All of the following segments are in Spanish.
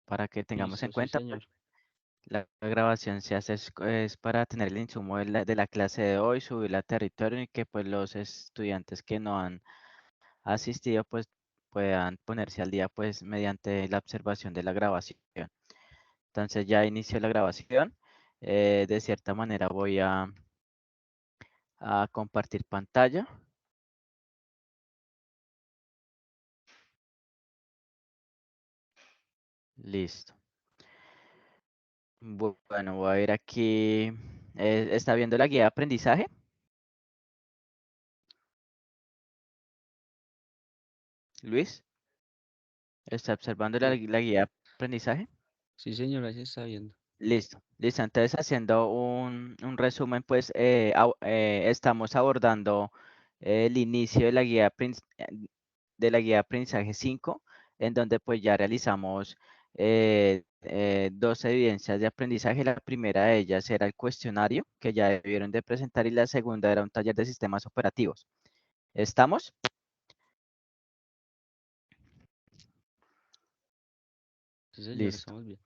para que tengamos en Listo, sí, cuenta, pues, señor. la grabación se hace es para tener el insumo de la clase de hoy, subirla a territorio y que pues los estudiantes que no han asistido pues puedan ponerse al día pues mediante la observación de la grabación. Entonces ya inició la grabación. De cierta manera voy a compartir pantalla. Listo. Bueno, voy a ir aquí. ¿Está viendo la guía de aprendizaje? Luis, ¿está observando Sí, la guía de aprendizaje? sí, señor, ahí se está viendo. Listo, listo. Entonces, haciendo un resumen, pues estamos abordando el inicio de la de la guía de aprendizaje 5, en donde pues ya realizamos dos evidencias de aprendizaje. La primera de ellas era el cuestionario, que ya debieron de presentar, y la segunda era un taller de sistemas operativos. ¿Estamos? Sí, señor, Listo. estamos bien.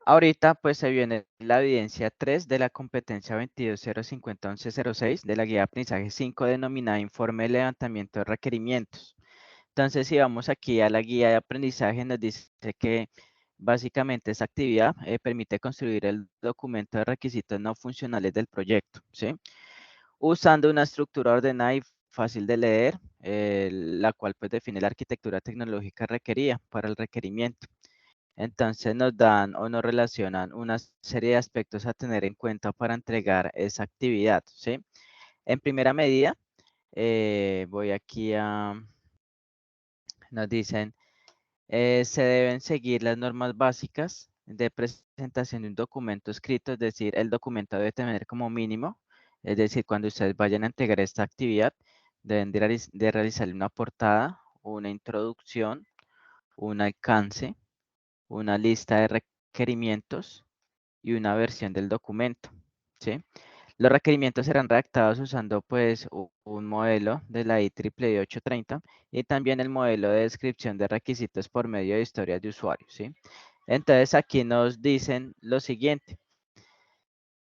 Ahorita pues se viene la evidencia 3 de la competencia 220501106 de la guía de aprendizaje 5 denominada informe de levantamiento de requerimientos. Entonces, si vamos aquí a la guía de aprendizaje, nos dice que básicamente esta actividad permite construir el documento de requisitos no funcionales del proyecto, ¿sí? Usando una estructura ordenada y fácil de leer, la cual pues define la arquitectura tecnológica requerida para el requerimiento. Entonces nos dan o nos relacionan una serie de aspectos a tener en cuenta para entregar esa actividad, ¿sí? En primera medida, voy aquí nos dicen, se deben seguir las normas básicas de presentación de un documento escrito, es decir, el documento debe tener como mínimo, es decir, cuando ustedes vayan a entregar esta actividad, deben de realizar una portada, una introducción, un alcance, una lista de requerimientos y una versión del documento, ¿sí? Los requerimientos serán redactados usando pues un modelo de la IEEE 830 y también el modelo de descripción de requisitos por medio de historias de usuario, ¿sí? Entonces aquí nos dicen lo siguiente.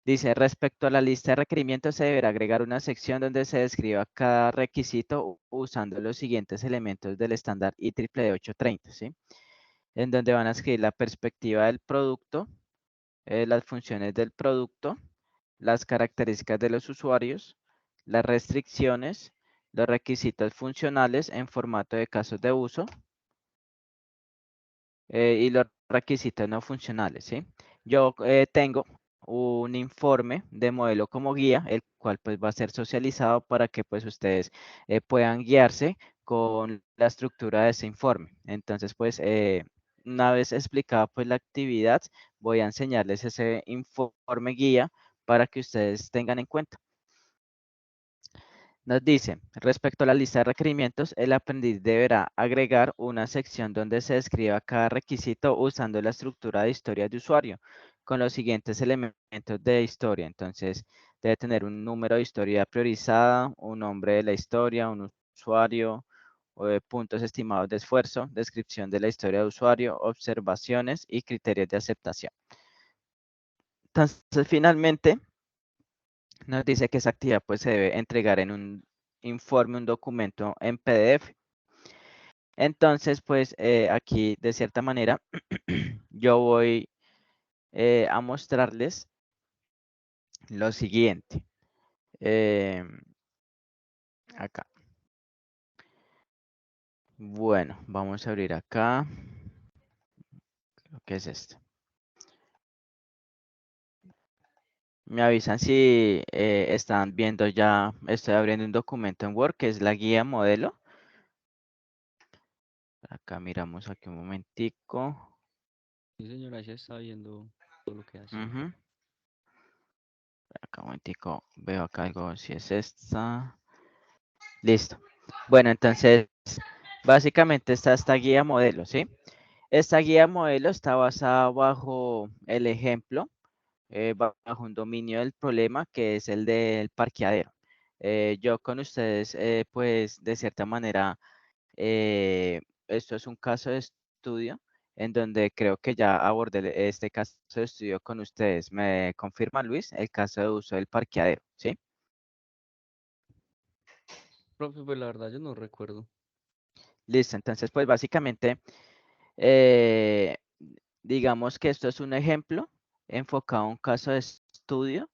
Dice, respecto a la lista de requerimientos, se deberá agregar una sección donde se describa cada requisito usando los siguientes elementos del estándar IEEE 830, ¿sí? En donde van a escribir la perspectiva del producto, las funciones del producto, las características de los usuarios, las restricciones, los requisitos funcionales en formato de casos de uso y los requisitos no funcionales, ¿sí? Yo tengo un informe de modelo como guía, el cual pues va a ser socializado para que pues ustedes puedan guiarse con la estructura de ese informe. Entonces pues una vez explicada pues la actividad, voy a enseñarles ese informe guía para que ustedes tengan en cuenta. Nos dice, respecto a la lista de requerimientos, el aprendiz deberá agregar una sección donde se describa cada requisito usando la estructura de historia de usuario con los siguientes elementos de historia. Entonces, debe tener un número de historia priorizada, un nombre de la historia, un usuario, puntos estimados de esfuerzo, descripción de la historia de usuario, observaciones y criterios de aceptación. Entonces, finalmente, nos dice que esa actividad pues se debe entregar en un informe, un documento en PDF. Entonces, pues aquí de cierta manera yo voy a mostrarles lo siguiente. Acá. Bueno, vamos a abrir acá. ¿Qué es esto? Me avisan si están viendo ya, estoy abriendo un documento en Word que es la guía modelo. Acá miramos aquí un momentico. Sí, señor, ahí se está viendo todo lo que hace. Ujú. Acá un momentico, veo acá algo, si es esta. Listo. Bueno, entonces, básicamente está esta guía modelo, ¿sí? Esta guía modelo está basada bajo el ejemplo, bajo un dominio del problema que es el del parqueadero. Yo con ustedes, pues, de cierta manera, esto es un caso de estudio en donde creo que ya abordé este caso de estudio con ustedes. ¿Me confirma, Luis, el caso de uso del parqueadero? ¿Sí? Profe, pues la verdad yo no recuerdo. Listo, entonces pues básicamente, eh, digamos que esto es un ejemplo enfocado a un caso de estudio,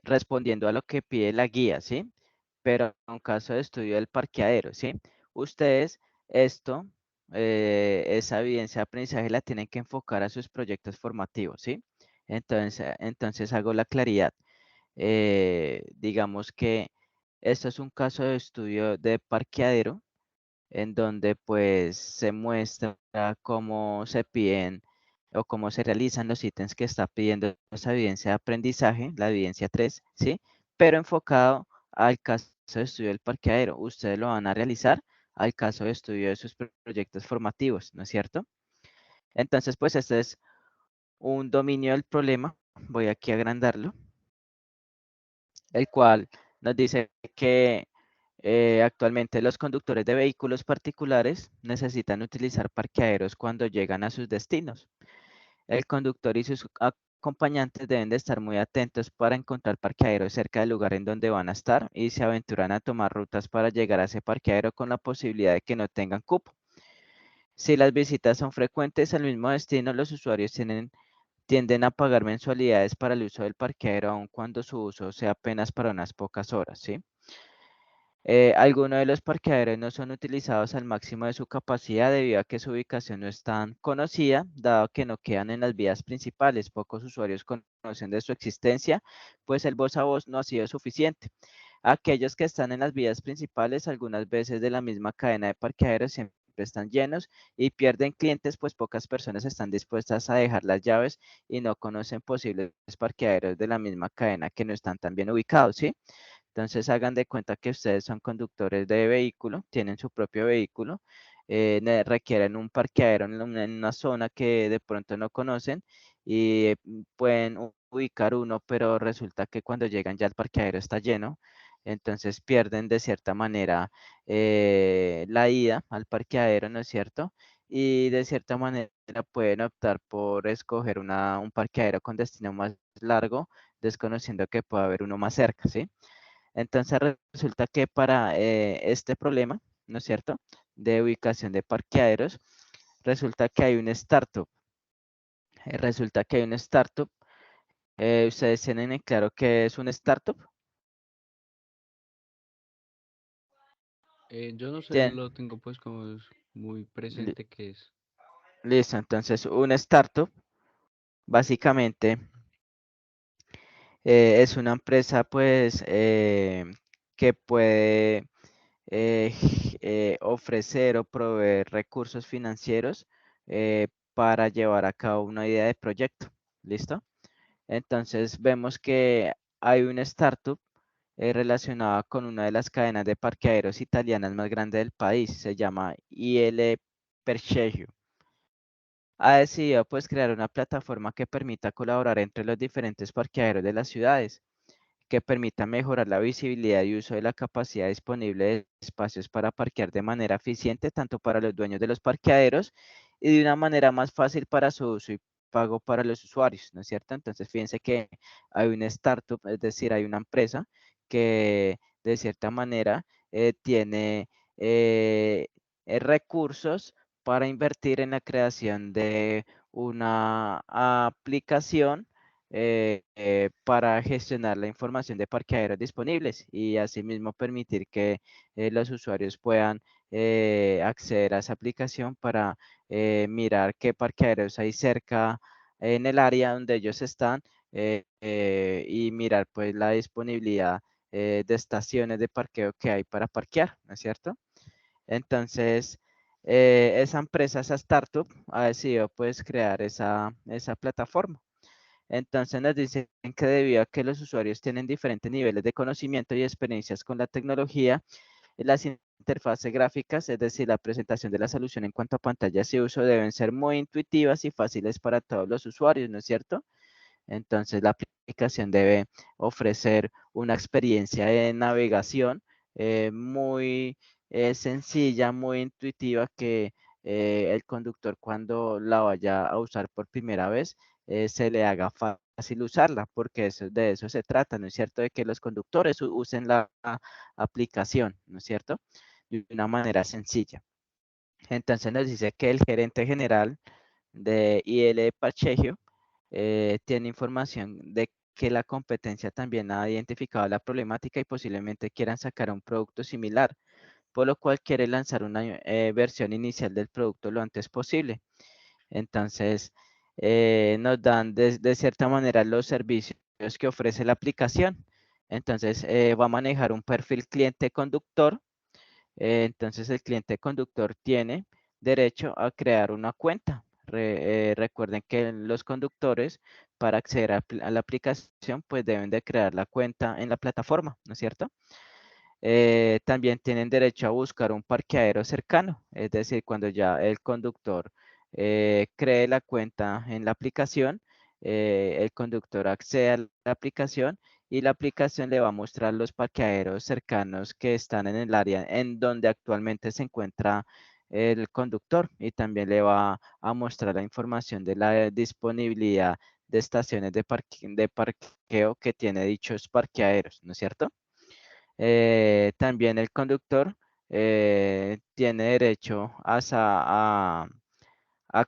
respondiendo a lo que pide la guía, ¿sí? Pero en un caso de estudio del parqueadero, ¿sí? Ustedes esto, esa evidencia de aprendizaje la tienen que enfocar a sus proyectos formativos, ¿sí? Entonces hago la claridad. Digamos que esto es un caso de estudio de parqueadero en donde pues se muestra cómo se piden o cómo se realizan los ítems que está pidiendo esa evidencia de aprendizaje, la evidencia 3, ¿sí? Pero enfocado al caso de estudio del parqueadero. Ustedes lo van a realizar al caso de estudio de sus proyectos formativos, ¿no es cierto? Entonces, pues este es un dominio del problema. Voy aquí a agrandarlo, el cual nos dice que actualmente los conductores de vehículos particulares necesitan utilizar parqueaderos cuando llegan a sus destinos. El conductor y sus acompañantes deben de estar muy atentos para encontrar parqueaderos cerca del lugar en donde van a estar y se aventuran a tomar rutas para llegar a ese parqueadero con la posibilidad de que no tengan cupo. Si las visitas son frecuentes al mismo destino, los usuarios tienden a pagar mensualidades para el uso del parqueadero, aun cuando su uso sea apenas para unas pocas horas, ¿sí? Algunos de los parqueaderos no son utilizados al máximo de su capacidad debido a que su ubicación no es tan conocida, dado que no quedan en las vías principales. Pocos usuarios conocen de su existencia, pues el voz a voz no ha sido suficiente. Aquellos que están en las vías principales, algunas veces de la misma cadena de parqueaderos, siempre están llenos y pierden clientes, pues pocas personas están dispuestas a dejar las llaves y no conocen posibles parqueaderos de la misma cadena que no están tan bien ubicados, ¿sí? Entonces hagan de cuenta que ustedes son conductores de vehículo, tienen su propio vehículo, requieren un parqueadero en una zona que de pronto no conocen y pueden ubicar uno, pero resulta que cuando llegan ya el parqueadero está lleno, entonces pierden de cierta manera la ida al parqueadero, ¿no es cierto? Y de cierta manera pueden optar por escoger un parqueadero con destino más largo, desconociendo que puede haber uno más cerca, ¿sí? Entonces resulta que para este problema, ¿no es cierto?, de ubicación de parqueaderos, resulta que hay un startup. Resulta que hay un startup. ¿Ustedes tienen en claro qué es un startup? Yo no sé, no Tien- lo tengo pues como muy li- presente que es. Listo, entonces un startup básicamente es una empresa pues que puede ofrecer o proveer recursos financieros para llevar a cabo una idea de proyecto. ¿Listo? Entonces vemos que hay una startup relacionada con una de las cadenas de parqueaderos italianas más grandes del país. Se llama IL Parcheggio. Ha decidido pues crear una plataforma que permita colaborar entre los diferentes parqueaderos de las ciudades, que permita mejorar la visibilidad y uso de la capacidad disponible de espacios para parquear de manera eficiente, tanto para los dueños de los parqueaderos y de una manera más fácil para su uso y pago para los usuarios, ¿no es cierto? Entonces, fíjense que hay una startup, es decir, hay una empresa que de cierta manera tiene recursos para invertir en la creación de una aplicación para gestionar la información de parqueaderos disponibles y asimismo permitir que los usuarios puedan acceder a esa aplicación para mirar qué parqueaderos hay cerca en el área donde ellos están y mirar pues la disponibilidad de estaciones de parqueo que hay para parquear, ¿no es cierto? Entonces, esa empresa, esa startup, ha decidido pues crear esa plataforma. Entonces nos dicen que debido a que los usuarios tienen diferentes niveles de conocimiento y experiencias con la tecnología, las interfaces gráficas, es decir, la presentación de la solución en cuanto a pantallas y uso, deben ser muy intuitivas y fáciles para todos los usuarios, ¿no es cierto? Entonces la aplicación debe ofrecer una experiencia de navegación muy sencilla, muy intuitiva, que el conductor cuando la vaya a usar por primera vez, se le haga fácil usarla, porque de eso se trata, ¿no es cierto? De que los conductores usen la aplicación, ¿no es cierto? De una manera sencilla. Entonces nos dice que el gerente general de IL Pacheco tiene información de que la competencia también ha identificado la problemática y posiblemente quieran sacar un producto similar, por lo cual quiere lanzar una versión inicial del producto lo antes posible. Entonces, nos dan de cierta manera los servicios que ofrece la aplicación. Entonces, va a manejar un perfil cliente conductor. Entonces, el cliente conductor tiene derecho a crear una cuenta. Recuerden que los conductores, para acceder a la aplicación, pues deben de crear la cuenta en la plataforma, ¿no es cierto? También tienen derecho a buscar un parqueadero cercano, es decir, cuando ya el conductor cree la cuenta en la aplicación, el conductor accede a la aplicación y la aplicación le va a mostrar los parqueaderos cercanos que están en el área en donde actualmente se encuentra el conductor, y también le va a mostrar la información de la disponibilidad de estaciones de parqueo que tiene dichos parqueaderos, ¿no es cierto? También el conductor tiene derecho a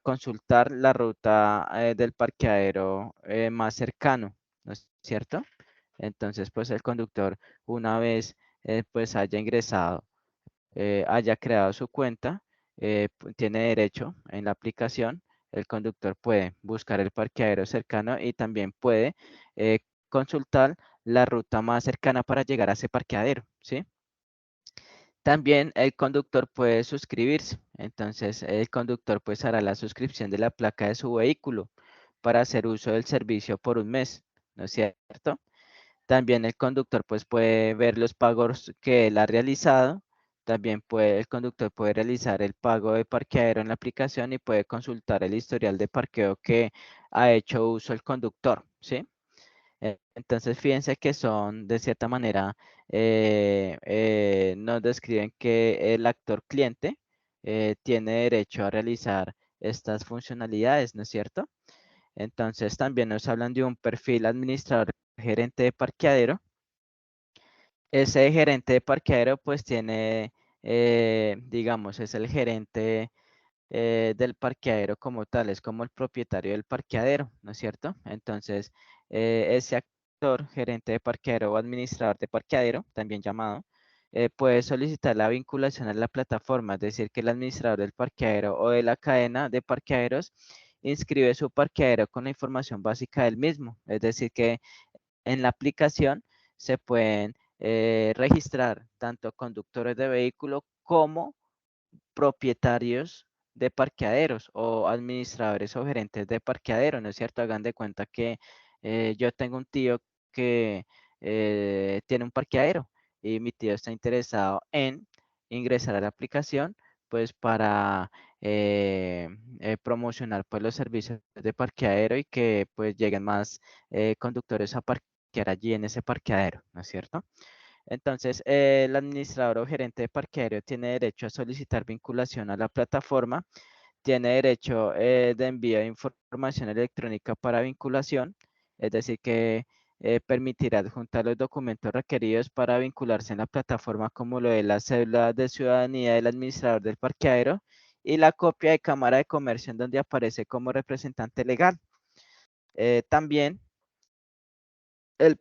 consultar la ruta del parqueadero más cercano, ¿no es cierto? Entonces, pues el conductor, una vez pues haya ingresado, haya creado su cuenta, tiene derecho en la aplicación, el conductor puede buscar el parqueadero cercano y también puede eh, consultar la ruta más cercana para llegar a ese parqueadero, ¿sí? También el conductor puede suscribirse. Entonces, el conductor pues hará la suscripción de la placa de su vehículo para hacer uso del servicio por un mes, ¿no es cierto? También el conductor pues puede ver los pagos que él ha realizado. También el conductor puede realizar el pago de parqueadero en la aplicación y puede consultar el historial de parqueo que ha hecho uso el conductor, ¿sí? Entonces, fíjense que son, de cierta manera, nos describen que el actor cliente tiene derecho a realizar estas funcionalidades, ¿no es cierto? Entonces, también nos hablan de un perfil administrador gerente de parqueadero. Ese gerente de parqueadero, pues tiene, digamos, es el gerente del parqueadero como tal, es como el propietario del parqueadero, ¿no es cierto? Entonces, ese actor, gerente de parqueadero o administrador de parqueadero, también llamado, puede solicitar la vinculación a la plataforma, es decir, que el administrador del parqueadero o de la cadena de parqueaderos inscribe su parqueadero con la información básica del mismo, es decir, que en la aplicación se pueden registrar tanto conductores de vehículo como propietarios de parqueaderos o administradores o gerentes de parqueaderos, ¿no es cierto? Hagan de cuenta que yo tengo un tío que tiene un parqueadero y mi tío está interesado en ingresar a la aplicación, pues para promocionar pues los servicios de parqueadero y que pues lleguen más conductores a parquear allí en ese parqueadero, ¿no es cierto? Entonces, el administrador o gerente de parqueadero tiene derecho a solicitar vinculación a la plataforma, tiene derecho de envío de información electrónica para vinculación, es decir, que permitirá adjuntar los documentos requeridos para vincularse en la plataforma, como lo de la cédula de ciudadanía del administrador del parqueadero y la copia de cámara de comercio en donde aparece como representante legal. También el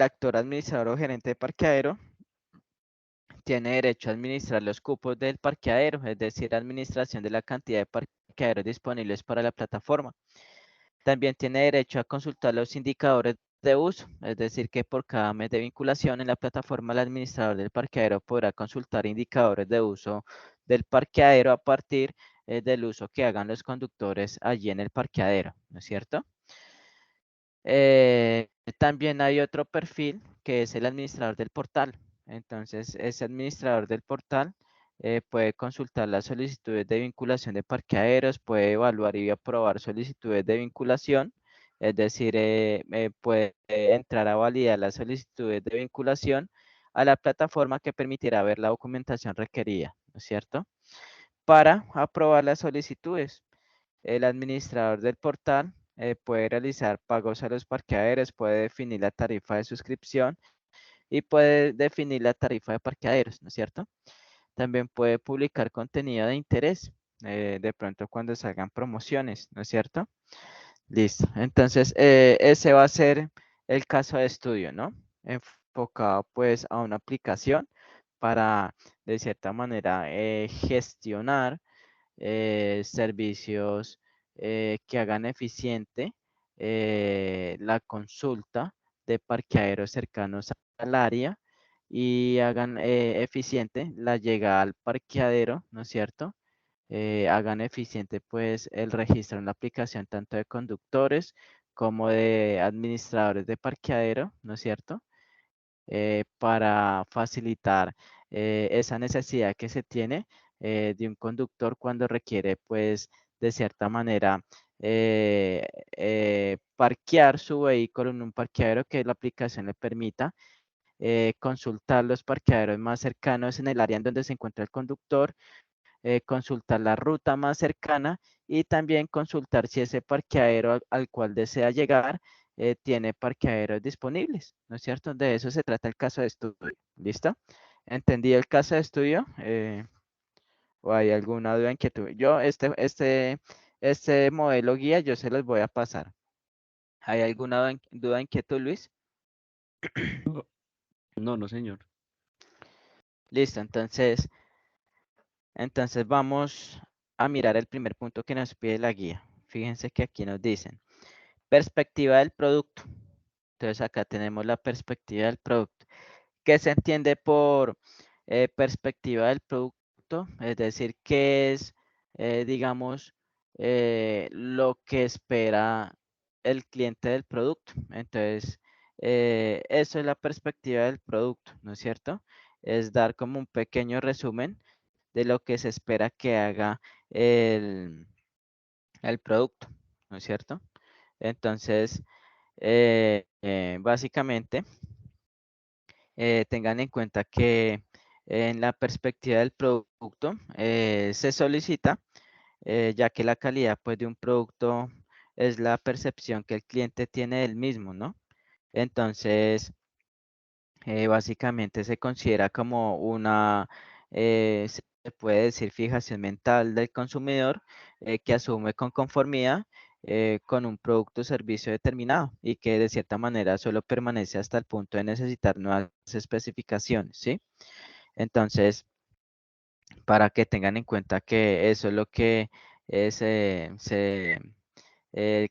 actor administrador o gerente de parqueadero tiene derecho a administrar los cupos del parqueadero, es decir, administración de la cantidad de parqueaderos disponibles para la plataforma. También tiene derecho a consultar los indicadores de uso, es decir, que por cada mes de vinculación en la plataforma, el administrador del parqueadero podrá consultar indicadores de uso del parqueadero a partir del uso que hagan los conductores allí en el parqueadero, ¿no es cierto? Eh, También hay otro perfil que es el administrador del portal. Entonces, ese administrador del portal puede consultar las solicitudes de vinculación de parqueaderos, puede evaluar y aprobar solicitudes de vinculación, es decir, puede entrar a validar las solicitudes de vinculación a la plataforma que permitirá ver la documentación requerida, ¿no es cierto? para aprobar las solicitudes. El administrador del portal puede realizar pagos a los parqueaderos, puede definir la tarifa de suscripción y puede definir la tarifa de parqueaderos, ¿no es cierto? También puede publicar contenido de interés, de pronto cuando salgan promociones, ¿no es cierto? Listo. Entonces, ese va a ser el caso de estudio, ¿no? Enfocado pues a una aplicación para, de cierta manera, gestionar servicios que hagan eficiente la consulta de parqueaderos cercanos al área y hagan eficiente la llegada al parqueadero, ¿no es cierto? Hagan eficiente pues el registro en la aplicación tanto de conductores como de administradores de parqueadero, ¿no es cierto? Para facilitar esa necesidad que se tiene de un conductor cuando requiere, pues, de cierta manera, parquear su vehículo en un parqueadero que la aplicación le permita consultar los parqueaderos más cercanos en el área en donde se encuentra el conductor, consultar la ruta más cercana y también consultar si ese parqueadero al cual desea llegar tiene parqueaderos disponibles, ¿no es cierto? De eso se trata el caso de estudio. ¿Listo? ¿Entendí el caso de estudio? ¿O hay alguna duda, inquietud? Yo, este modelo guía, yo se los voy a pasar. ¿Hay alguna duda, inquietud, Luis? No, no, no, señor. Listo, entonces vamos a mirar el primer punto que nos pide la guía. Fíjense que aquí nos dicen, perspectiva del producto. Entonces acá tenemos la perspectiva del producto. ¿Qué se entiende por perspectiva del producto? Es decir, ¿qué es, digamos, lo que espera el cliente del producto? Entonces, eso es la perspectiva del producto, ¿no es cierto? Es dar como un pequeño resumen de lo que se espera que haga el, el producto, ¿no es cierto? Entonces, básicamente, tengan en cuenta que en la perspectiva del producto se solicita, ya que la calidad pues, de un producto es la percepción que el cliente tiene del mismo, ¿no? Entonces, básicamente se considera como una, se puede decir, fijación mental del consumidor que asume con conformidad con un producto o servicio determinado y que de cierta manera solo permanece hasta el punto de necesitar nuevas especificaciones, ¿sí? Entonces, para que tengan en cuenta que eso es lo que se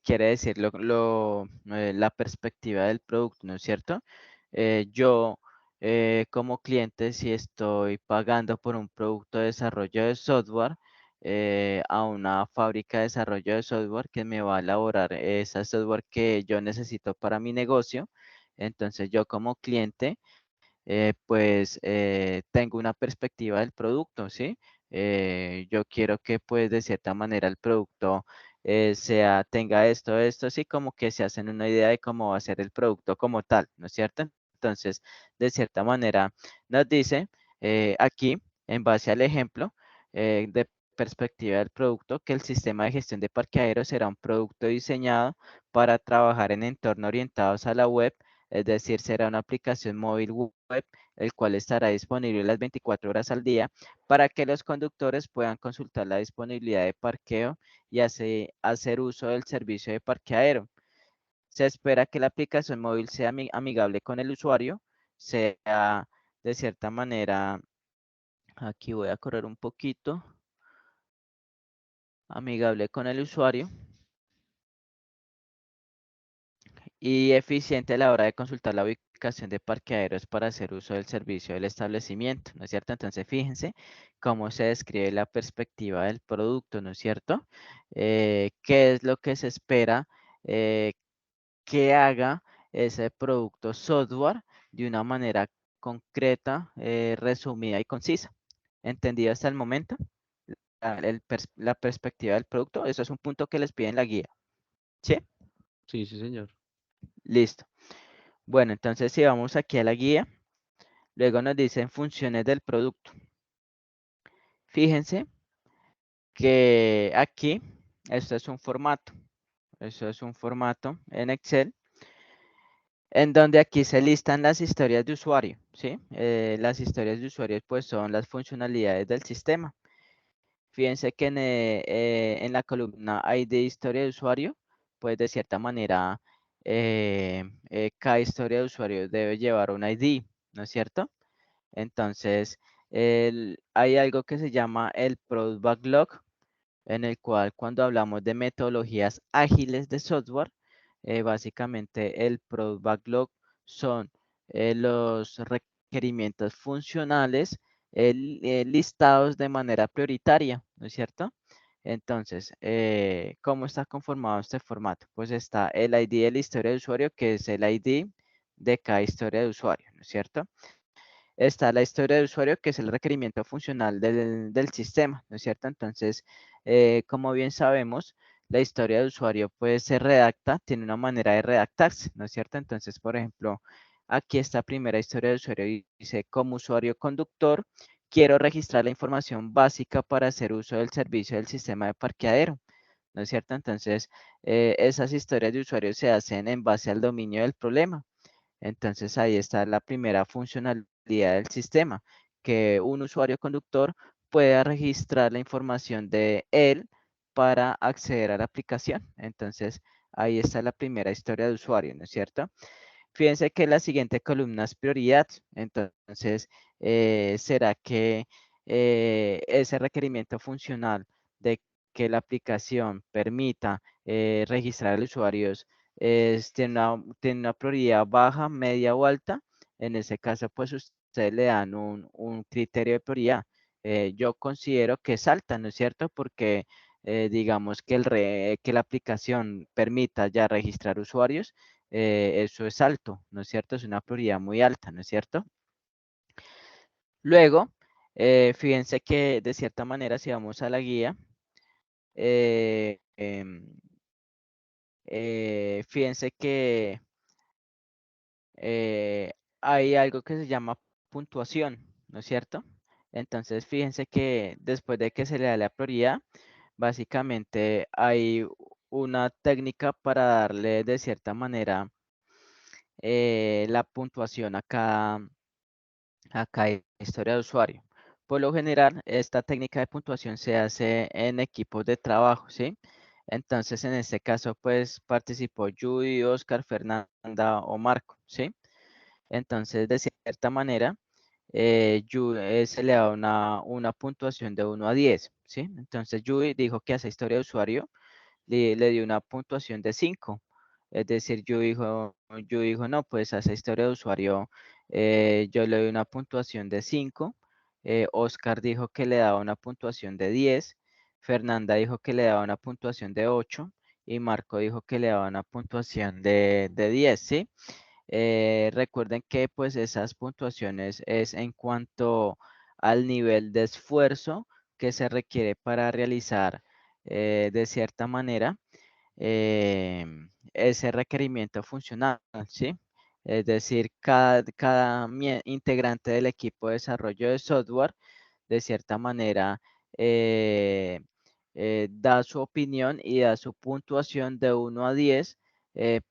quiere decir la perspectiva del producto, ¿no es cierto? Yo como cliente, si estoy pagando por un producto de desarrollo de software a una fábrica de desarrollo de software que me va a elaborar ese software que yo necesito para mi negocio, entonces yo como cliente pues tengo una perspectiva del producto, ¿sí? Yo quiero que pues de cierta manera el producto tenga esto, así como que se hacen una idea de cómo va a ser el producto como tal, ¿no es cierto? Entonces, de cierta manera nos dice aquí, en base al ejemplo de perspectiva del producto, que el sistema de gestión de parqueaderos será un producto diseñado para trabajar en entornos orientados a la web, es decir, será una aplicación móvil web, el cual estará disponible las 24 horas al día para que los conductores puedan consultar la disponibilidad de parqueo y hacer uso del servicio de parqueadero. Se espera que la aplicación móvil sea amigable con el usuario, sea de cierta manera, aquí voy a correr un poquito, amigable con el usuario y eficiente a la hora de consultar la ubicación de parqueaderos para hacer uso del servicio del establecimiento, ¿no es cierto? Entonces, fíjense cómo se describe la perspectiva del producto, ¿no es cierto? ¿Qué es lo que se espera eh, que haga ese producto software de una manera concreta, resumida y concisa? ¿Entendido hasta el momento? La perspectiva del producto, eso es un punto que les piden la guía, ¿sí? Sí, sí, señor. Listo. Bueno, entonces si vamos aquí a la guía, luego nos dicen funciones del producto. Fíjense que aquí, esto es un formato. Eso es un formato en Excel, en donde aquí se listan las historias de usuario, ¿sí? Las historias de usuario pues son las funcionalidades del sistema. Fíjense que en la columna hay de historia de usuario, pues de cierta manera cada historia de usuario debe llevar un ID, ¿no es cierto? Entonces, hay algo que se llama el Product Backlog, en el cual cuando hablamos de metodologías ágiles de software, básicamente el Product Backlog son los requerimientos funcionales listados de manera prioritaria, ¿no es cierto? Entonces, ¿cómo está conformado este formato? Pues está el ID de la historia de usuario, que es el ID de cada historia de usuario, ¿no es cierto? Está la historia de usuario, que es el requerimiento funcional del sistema, ¿no es cierto? Entonces, como bien sabemos, la historia de usuario pues se redacta, tiene una manera de redactarse, ¿no es cierto? Entonces, por ejemplo, aquí esta primera historia de usuario dice, como usuario conductor, quiero registrar la información básica para hacer uso del servicio del sistema de parqueadero, ¿no es cierto? Entonces, esas historias de usuario se hacen en base al dominio del problema. Entonces ahí está la primera funcionalidad del sistema, que un usuario conductor pueda registrar la información de él para acceder a la aplicación. Entonces ahí está la primera historia de usuario, ¿no es cierto? Fíjense que la siguiente columna es prioridad. Entonces, ¿será que ese requerimiento funcional de que la aplicación permita registrar al usuario tiene una prioridad baja, media o alta? En ese caso, pues ustedes le dan un criterio de prioridad. Yo considero que es alta, ¿no es cierto? Porque digamos que, que la aplicación permita ya registrar usuarios, eso es alto, ¿no es cierto? Es una prioridad muy alta, ¿no es cierto? Luego, fíjense que de cierta manera, si vamos a la guía, eh, fíjense que eh, hay algo que se llama puntuación, ¿no es cierto? Entonces, fíjense que después de que se le da la prioridad, básicamente hay una técnica para darle de cierta manera la puntuación a cada historia de usuario. Por lo general, esta técnica de puntuación se hace en equipos de trabajo, ¿sí? Entonces, en este caso, pues participó Judy, Oscar, Fernanda o Marco, ¿sí? Entonces, de cierta manera, se le da una puntuación de 1 a 10, ¿sí? Entonces, Judy dijo que a esa historia de usuario le dio una puntuación de 5. Es decir, yo dijo, no, pues a esa historia de usuario yo le doy una puntuación de 5. Oscar dijo que le daba una puntuación de 10. Fernanda dijo que le daba una puntuación de 8. Y Marco dijo que le daba una puntuación de 10, ¿sí? Recuerden que pues esas puntuaciones es en cuanto al nivel de esfuerzo que se requiere para realizar de cierta manera ese requerimiento funcional, ¿sí? Es decir, cada integrante del equipo de desarrollo de software, de cierta manera, da su opinión y da su puntuación de 1 a 10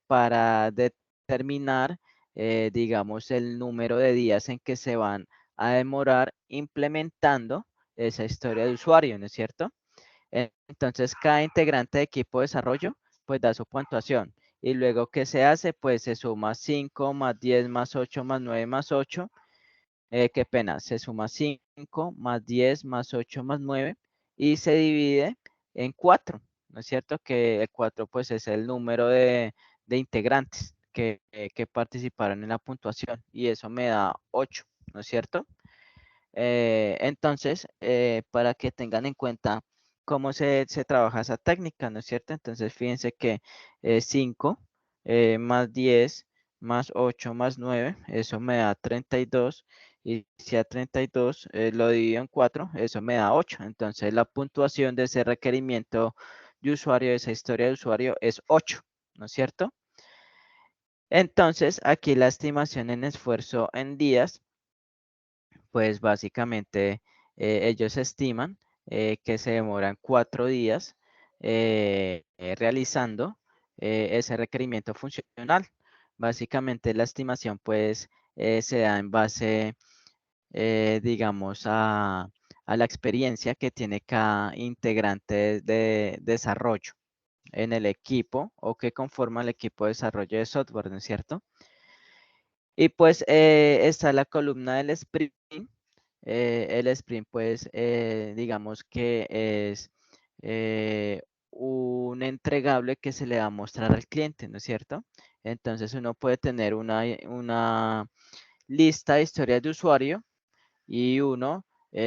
para determinar, digamos, el número de días en que se van a demorar implementando esa historia de usuario, ¿no es cierto? Entonces, cada integrante de equipo de desarrollo, pues da su puntuación. Y luego, ¿qué se hace? Pues se suma 5 más 10 más 8 más 9 más 8. Qué pena, se suma 5 más 10 más 8 más 9 y se divide en 4, ¿no es cierto? Que el 4 pues es el número de integrantes que participaron en la puntuación y eso me da 8, ¿no es cierto? Entonces, para que tengan en cuenta cómo se trabaja esa técnica, ¿no es cierto? Entonces, fíjense que 5 más 10 más 8 más 9, eso me da 32. Y si a 32 lo divido en 4, eso me da 8. Entonces, la puntuación de ese requerimiento de usuario, de esa historia de usuario, es 8, ¿no es cierto? Entonces, aquí la estimación en esfuerzo en días pues básicamente ellos estiman que se demoran 4 días realizando ese requerimiento funcional. Básicamente la estimación pues se da en base, digamos, a la experiencia que tiene cada integrante de desarrollo en el equipo o que conforma el equipo de desarrollo de software, ¿no es cierto? Y pues está la columna del sprint. El sprint, pues, digamos que es un entregable que se le va a mostrar al cliente, ¿no es cierto? Entonces uno puede tener una lista de historias de usuario y uno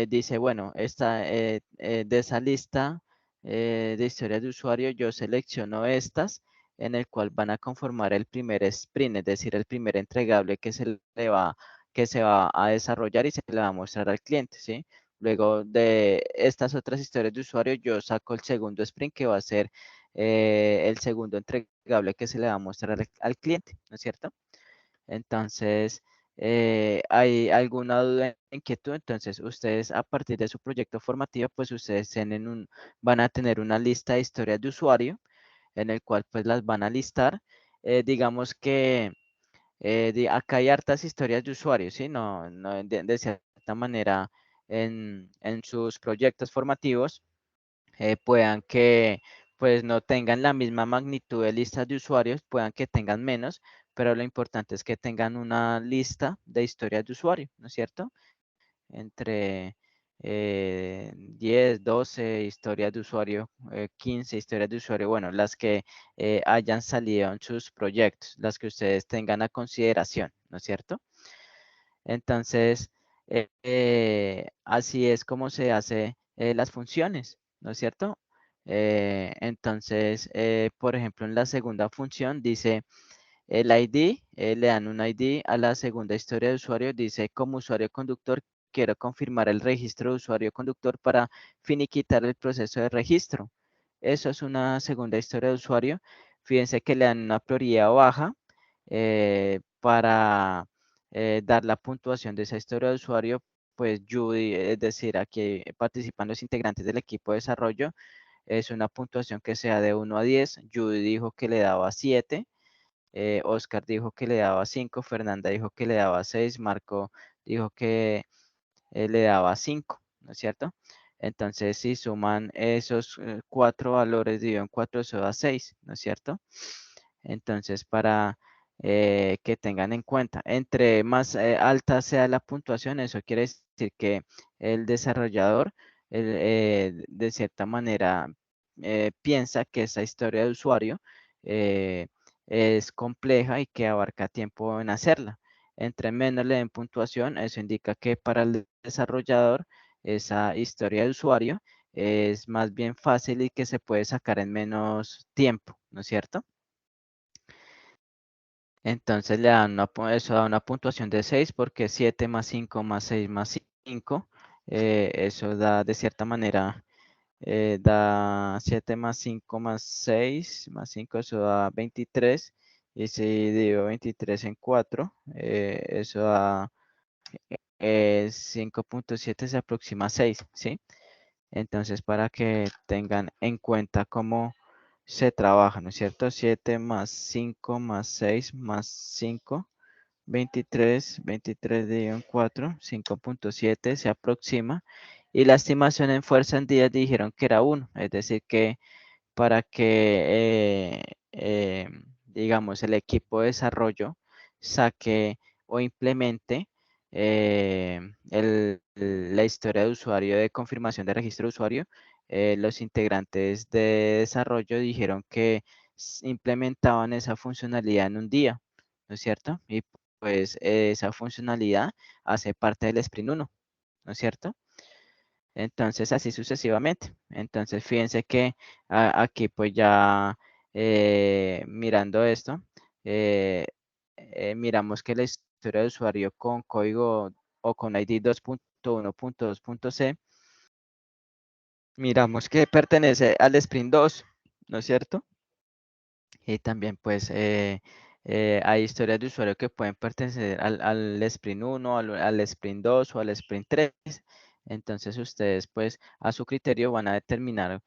dice, bueno, de esa lista de historias de usuario yo selecciono estas en el cual van a conformar el primer sprint, es decir, el primer entregable que se va a desarrollar y se le va a mostrar al cliente, ¿sí? Luego de estas otras historias de usuario, yo saco el segundo sprint que va a ser el segundo entregable que se le va a mostrar al cliente, ¿no es cierto? Entonces, ¿hay alguna duda, inquietud? Entonces, ustedes a partir de su proyecto formativo, pues ustedes van a tener una lista de historias de usuario en el cual pues las van a listar. Digamos que acá hay hartas historias de usuarios, ¿sí? No, de cierta manera en sus proyectos formativos puedan que pues no tengan la misma magnitud de listas de usuarios, puedan que tengan menos, pero lo importante es que tengan una lista de historias de usuario, ¿no es cierto? Entre 10, 12 historias de usuario, 15 historias de usuario, bueno, las que hayan salido en sus proyectos, las que ustedes tengan a consideración, ¿no es cierto? Entonces, así es como se hace las funciones, ¿no es cierto? Entonces, por ejemplo, en la segunda función dice el ID, le dan un ID a la segunda historia de usuario, dice como usuario conductor, quiero confirmar el registro de usuario conductor para finiquitar el proceso de registro. Eso es una segunda historia de usuario. Fíjense que le dan una prioridad baja para dar la puntuación de esa historia de usuario. Pues Judy, es decir, aquí participan los integrantes del equipo de desarrollo, es una puntuación que sea de 1 a 10. Judy dijo que le daba 7. Oscar dijo que le daba 5, Fernanda dijo que le daba 6, Marco dijo que le daba 5, ¿no es cierto? Entonces, si suman esos 4 valores dividido en 4, eso da 6, ¿no es cierto? Entonces, para que tengan en cuenta, entre más alta sea la puntuación, eso quiere decir que el desarrollador, de cierta manera, piensa que esa historia de usuario es compleja y que abarca tiempo en hacerla. Entre menos le den puntuación, eso indica que para el desarrollador esa historia de usuario es más bien fácil y que se puede sacar en menos tiempo, ¿no es cierto? Entonces eso da una puntuación de 6 porque 7 más 5 más 6 más 5, eso da de cierta manera, da 7 más 5 más 6 más 5, eso da 23. Y si divido 23 en 4, eso da 5.7, se aproxima a 6, ¿sí? Entonces, para que tengan en cuenta cómo se trabaja, ¿no es cierto? 7 más 5 más 6 más 5, 23 dividido en 4, 5.7 se aproxima. Y la estimación en fuerza en días dijeron que era 1, es decir, que para que, digamos, el equipo de desarrollo saque o implemente la historia de usuario de confirmación de registro de usuario, los integrantes de desarrollo dijeron que implementaban esa funcionalidad en un día, ¿no es cierto? Y pues esa funcionalidad hace parte del sprint 1, ¿no es cierto? Entonces, así sucesivamente. Entonces, fíjense que aquí pues ya mirando esto, eh, miramos que la historia de usuario con código o con ID 2.1.2.c, miramos que pertenece al sprint 2, ¿no es cierto? Y también pues hay historias de usuario que pueden pertenecer al sprint 1, al sprint 2 o al sprint 3. Entonces ustedes pues a su criterio van a determinar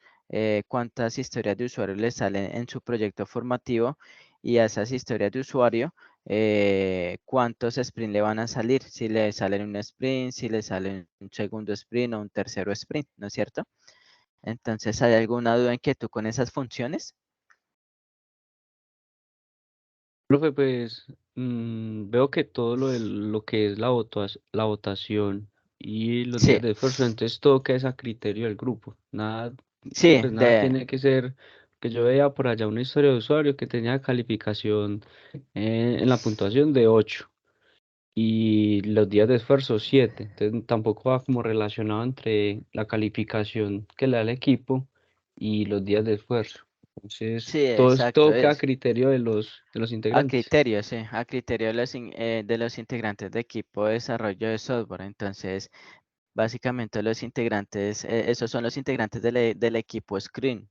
cuántas historias de usuario les salen en su proyecto formativo y a esas historias de usuario cuántos sprint le van a salir, si le salen un sprint, si le sale un segundo sprint o un tercero sprint, ¿no es cierto? Entonces, ¿hay alguna duda, inquietud con esas funciones? Profe, pues veo que todo lo que es la votación y los Sí, días de esfuerzo, entonces todo queda a criterio del grupo. Nada, sí, pues nada tiene que ser, que yo veía por allá una historia de usuario que tenía calificación en la puntuación de 8 y los días de esfuerzo 7. Entonces tampoco va como relacionado entre la calificación que le da el equipo y los días de esfuerzo. Entonces sí, todo, exacto, todo queda a es criterio de los a integrantes. criterio, sí, a criterio de los integrantes de equipo de desarrollo de software. Entonces, básicamente los integrantes, esos son los integrantes del equipo Scrum,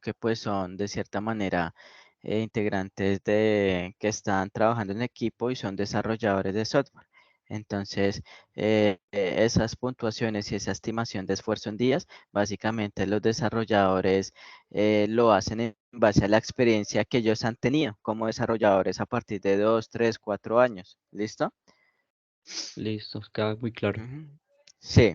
que pues son de cierta manera integrantes que están trabajando en equipo y son desarrolladores de software. Entonces, esas puntuaciones y esa estimación de esfuerzo en días, básicamente los desarrolladores lo hacen en base a la experiencia que ellos han tenido como desarrolladores a partir de 2, 3, 4 años. ¿Listo? Listo, queda muy claro. Ujú. Sí,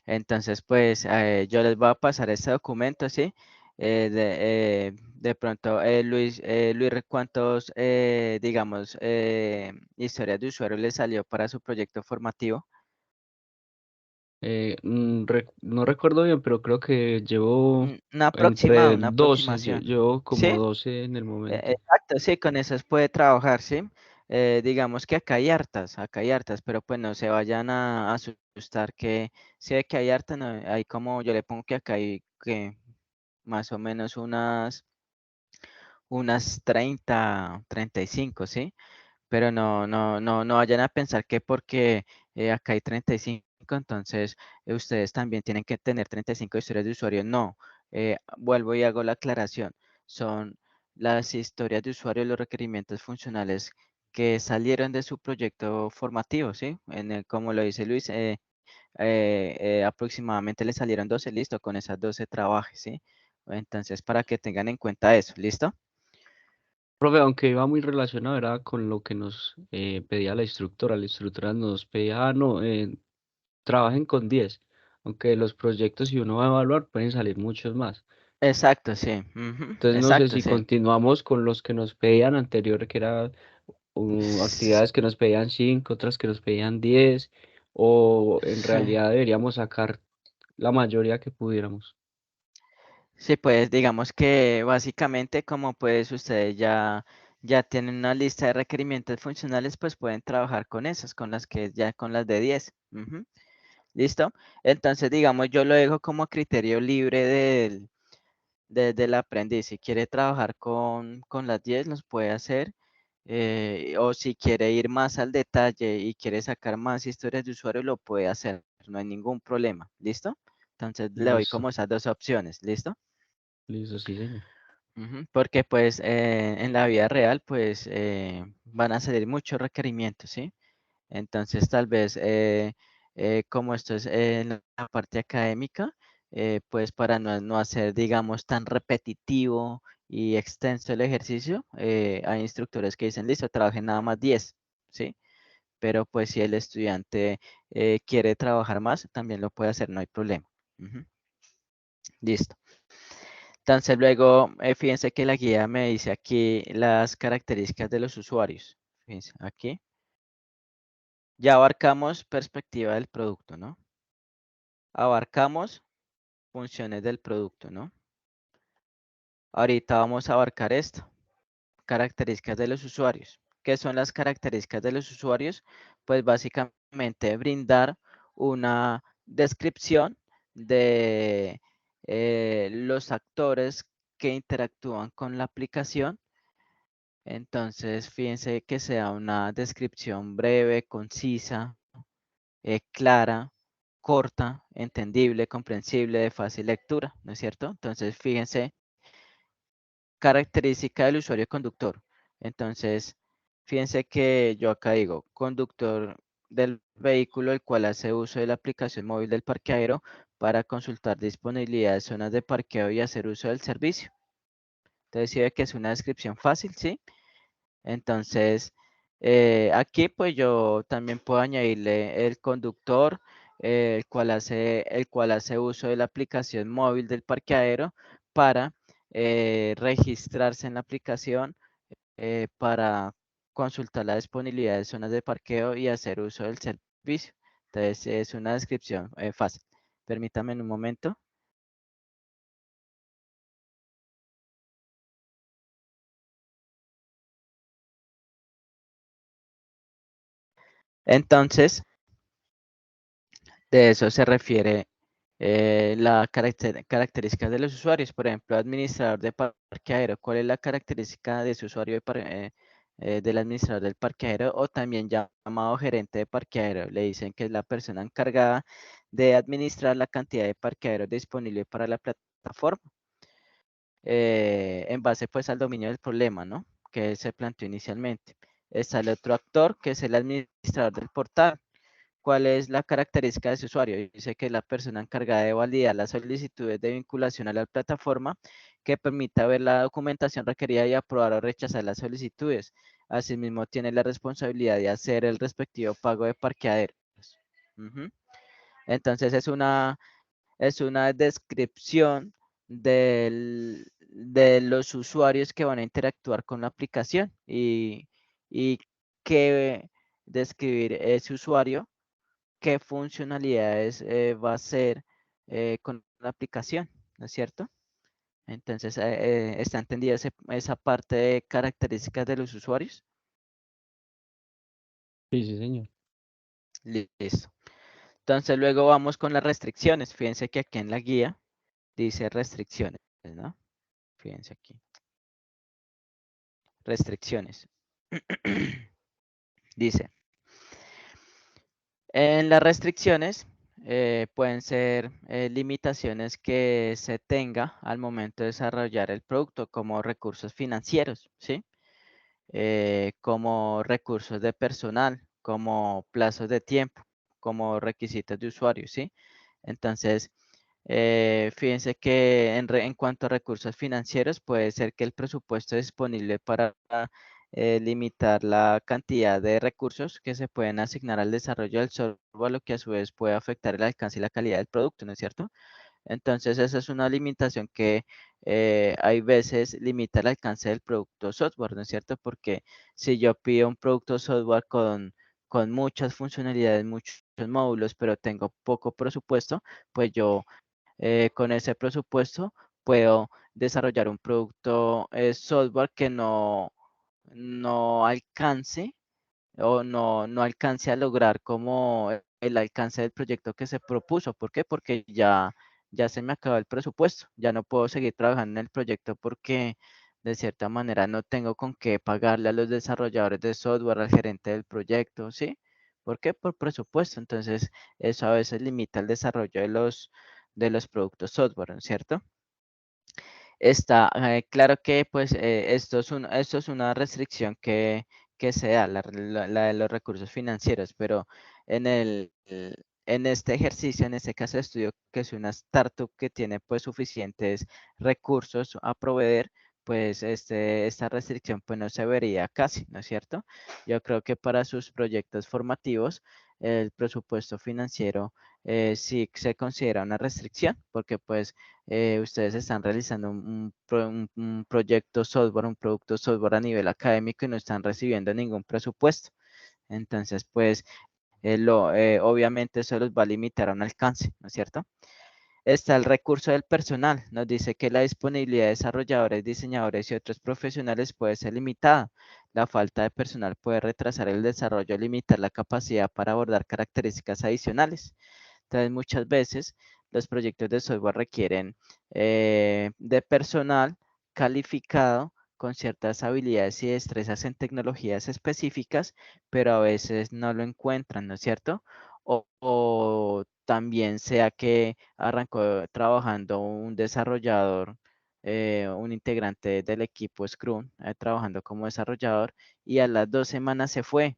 entonces pues yo les voy a pasar este documento, ¿sí? De pronto, Luis, ¿cuántos, digamos, historias de usuario le salió para su proyecto formativo? No recuerdo bien, pero creo que llevo entre Una 12, aproximación. llevo como ¿Sí? 12 en el momento. Exacto, sí, con esas puede trabajar, ¿sí? Digamos que acá hay hartas, pero pues no se vayan a asustar que si ve que hay hartas, no, hay como yo le pongo que acá hay que más o menos unas 35, ¿sí? Pero no vayan a pensar que porque acá hay 35, entonces ustedes también tienen que tener 35 historias de usuario. No, vuelvo y hago la aclaración. Son las historias de usuario, los requerimientos funcionales que salieron de su proyecto formativo, ¿sí? Como lo dice Luis, aproximadamente le salieron 12, listo, con esas 12 trabajes, ¿sí? Entonces, para que tengan en cuenta eso, ¿listo? Profe, aunque iba muy relacionado, era con lo que nos pedía la instructora. La instructora nos pedía, no, trabajen con 10, aunque los proyectos, si uno va a evaluar, pueden salir muchos más. Exacto, sí. Ujú, Entonces, no sé exacto, si sí. continuamos con los que nos pedían anterior, que eran actividades que nos pedían 5, otras que nos pedían 10, o en Sí, realidad deberíamos sacar la mayoría que pudiéramos. sí, pues digamos que básicamente como pues ustedes ya tienen una lista de requerimientos funcionales, pues pueden trabajar con esas, con las que ya con las de 10. Ujú, ¿listo? Entonces, digamos, yo lo dejo como criterio libre del aprendiz. Si quiere trabajar con las 10, los puede hacer. O si quiere ir más al detalle y quiere sacar más historias de usuario, lo puede hacer. No hay ningún problema. ¿Listo? Entonces le doy Listo, como esas dos opciones. ¿Listo? listo, sí, señor. Ujú, porque pues en la vida real pues van a salir muchos requerimientos, ¿sí? Entonces, tal vez, como esto es en la parte académica, pues para no hacer, digamos, tan repetitivo y extenso el ejercicio, hay instructores que dicen, listo, trabajen nada más 10, ¿sí? Pero pues si el estudiante quiere trabajar más, también lo puede hacer, no hay problema. Ujú, listo. Entonces, luego, fíjense que la guía me dice aquí las características de los usuarios. Fíjense, aquí ya abarcamos perspectiva del producto, ¿no? Abarcamos funciones del producto, ¿no? Ahorita vamos a abarcar esto, características de los usuarios. ¿Qué son las características de los usuarios? Pues básicamente brindar una descripción de los actores que interactúan con la aplicación. Entonces, fíjense que sea una descripción breve, concisa, clara, corta, entendible, comprensible, de fácil lectura, ¿no es cierto? Entonces, fíjense, característica del usuario conductor. Entonces, fíjense que yo acá digo, conductor, del vehículo, el cual hace uso de la aplicación móvil del parqueadero para consultar disponibilidad de zonas de parqueo y hacer uso del servicio. Entonces, sí ve que es una descripción fácil, ¿sí? Entonces, aquí pues yo también puedo añadirle el conductor, el cual hace uso de la aplicación móvil del parqueadero para registrarse en la aplicación para consultar la disponibilidad de zonas de parqueo y hacer uso del servicio. Entonces, es una descripción fácil. Permítame en un momento. Entonces, de eso se refiere la característica de los usuarios. Por ejemplo, administrador de parqueadero. ¿Cuál es la característica de ese usuario del administrador del parqueadero o también llamado gerente de parqueadero? Le dicen que es la persona encargada de administrar la cantidad de parqueaderos disponible para la plataforma. En base pues al dominio del problema, ¿no? Que se planteó inicialmente. Está el otro actor, que es el administrador del portal. ¿Cuál es la característica de ese usuario? Dice que es la persona encargada de validar las solicitudes de vinculación a la plataforma que permita ver la documentación requerida y aprobar o rechazar las solicitudes. Asimismo, tiene la responsabilidad de hacer el respectivo pago de parqueaderos. Ujú. Entonces, es una descripción de los usuarios que van a interactuar con la aplicación y que describir ese usuario qué funcionalidades va a hacer con la aplicación, ¿no es cierto? Entonces, ¿está entendida esa parte de características de los usuarios? Sí, sí, señor. Listo. Entonces, luego vamos con las restricciones. Fíjense que aquí en la guía dice restricciones, ¿no? Fíjense aquí. Restricciones. Dice, en las restricciones pueden ser limitaciones que se tenga al momento de desarrollar el producto, como recursos financieros, ¿sí? Como recursos de personal, como plazos de tiempo, como requisitos de usuario, ¿sí? Entonces, fíjense que en cuanto a recursos financieros, puede ser que el presupuesto disponible para limitar la cantidad de recursos que se pueden asignar al desarrollo del software, lo que a su vez puede afectar el alcance y la calidad del producto, ¿no es cierto? Entonces, esa es una limitación que hay veces limita el alcance del producto software, ¿no es cierto? Porque si yo pido un producto software con muchas funcionalidades, muchos módulos, pero tengo poco presupuesto, pues yo con ese presupuesto puedo desarrollar un producto software que no alcance o no alcance a lograr como el alcance del proyecto que se propuso. ¿Por qué? Porque ya se me acabó el presupuesto, ya no puedo seguir trabajando en el proyecto porque de cierta manera no tengo con qué pagarle a los desarrolladores de software, al gerente del proyecto, ¿sí? ¿Por qué? Por presupuesto. Entonces, eso a veces limita el desarrollo de los productos software, ¿no es cierto? Está claro que pues esto es una restricción que se da, la de los recursos financieros, pero en este ejercicio, en este caso de estudio, que es una startup que tiene pues suficientes recursos a proveer, pues esta restricción pues no se vería casi, ¿no es cierto? Yo creo que para sus proyectos formativos, el presupuesto financiero sí se considera una restricción, porque pues ustedes están realizando un proyecto software, un producto software a nivel académico y no están recibiendo ningún presupuesto. Entonces, pues, obviamente eso los va a limitar a un alcance, ¿no es cierto? Está el recurso del personal. Nos dice que la disponibilidad de desarrolladores, diseñadores y otros profesionales puede ser limitada. La falta de personal puede retrasar el desarrollo, limitar la capacidad para abordar características adicionales. Entonces, muchas veces los proyectos de software requieren de personal calificado con ciertas habilidades y destrezas en tecnologías específicas, pero a veces no lo encuentran, ¿no es cierto? O también sea que arrancó trabajando un desarrollador, un integrante del equipo Scrum, trabajando como desarrollador y a las 2 semanas se fue.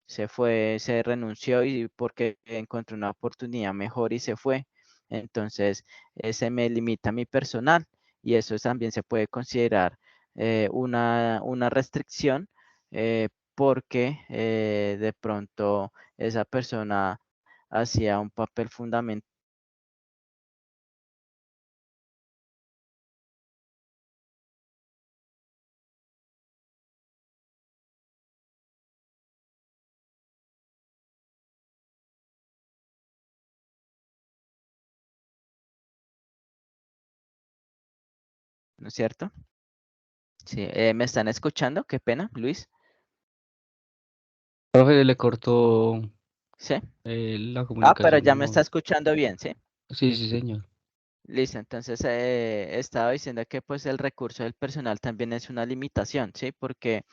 se fue, se renunció y porque encontró una oportunidad mejor y se fue. Entonces, se me limita mi personal y eso también se puede considerar una restricción porque de pronto esa persona hacía un papel fundamental. ¿No es cierto? Sí, ¿me están escuchando? Qué pena, Luis. Profe, le cortó Sí. la Pero comunicación ya un me está momento. escuchando bien, ¿sí? Sí, sí, señor. Listo, entonces estaba diciendo que pues el recurso del personal también es una limitación, ¿sí? Porque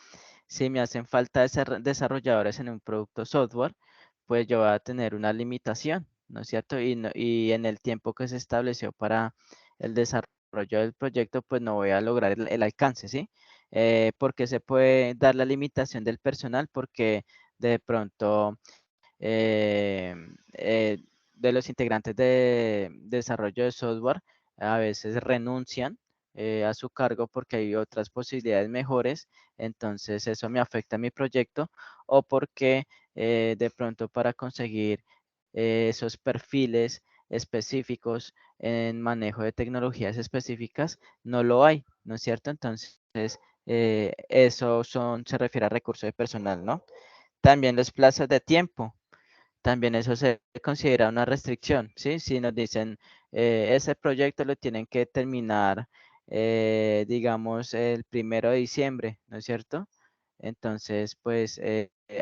si me hacen falta desarrolladores en un producto software, pues yo voy a tener una limitación, ¿no es cierto? Y en el tiempo que se estableció para el desarrollo del proyecto, pues no voy a lograr el alcance, ¿sí? Porque se puede dar la limitación del personal porque de pronto eh, eh, de los integrantes de desarrollo de software a veces renuncian a su cargo porque hay otras posibilidades mejores, entonces eso me afecta a mi proyecto o porque de pronto para conseguir esos perfiles específicos en manejo de tecnologías específicas no lo hay, ¿no es cierto? Entonces, eso se refiere a recursos de personal, ¿no? También los plazos de tiempo. También eso se considera una restricción, ¿sí? Si nos dicen, ese proyecto lo tienen que terminar, digamos, el 1 de diciembre, ¿no es cierto? Entonces, pues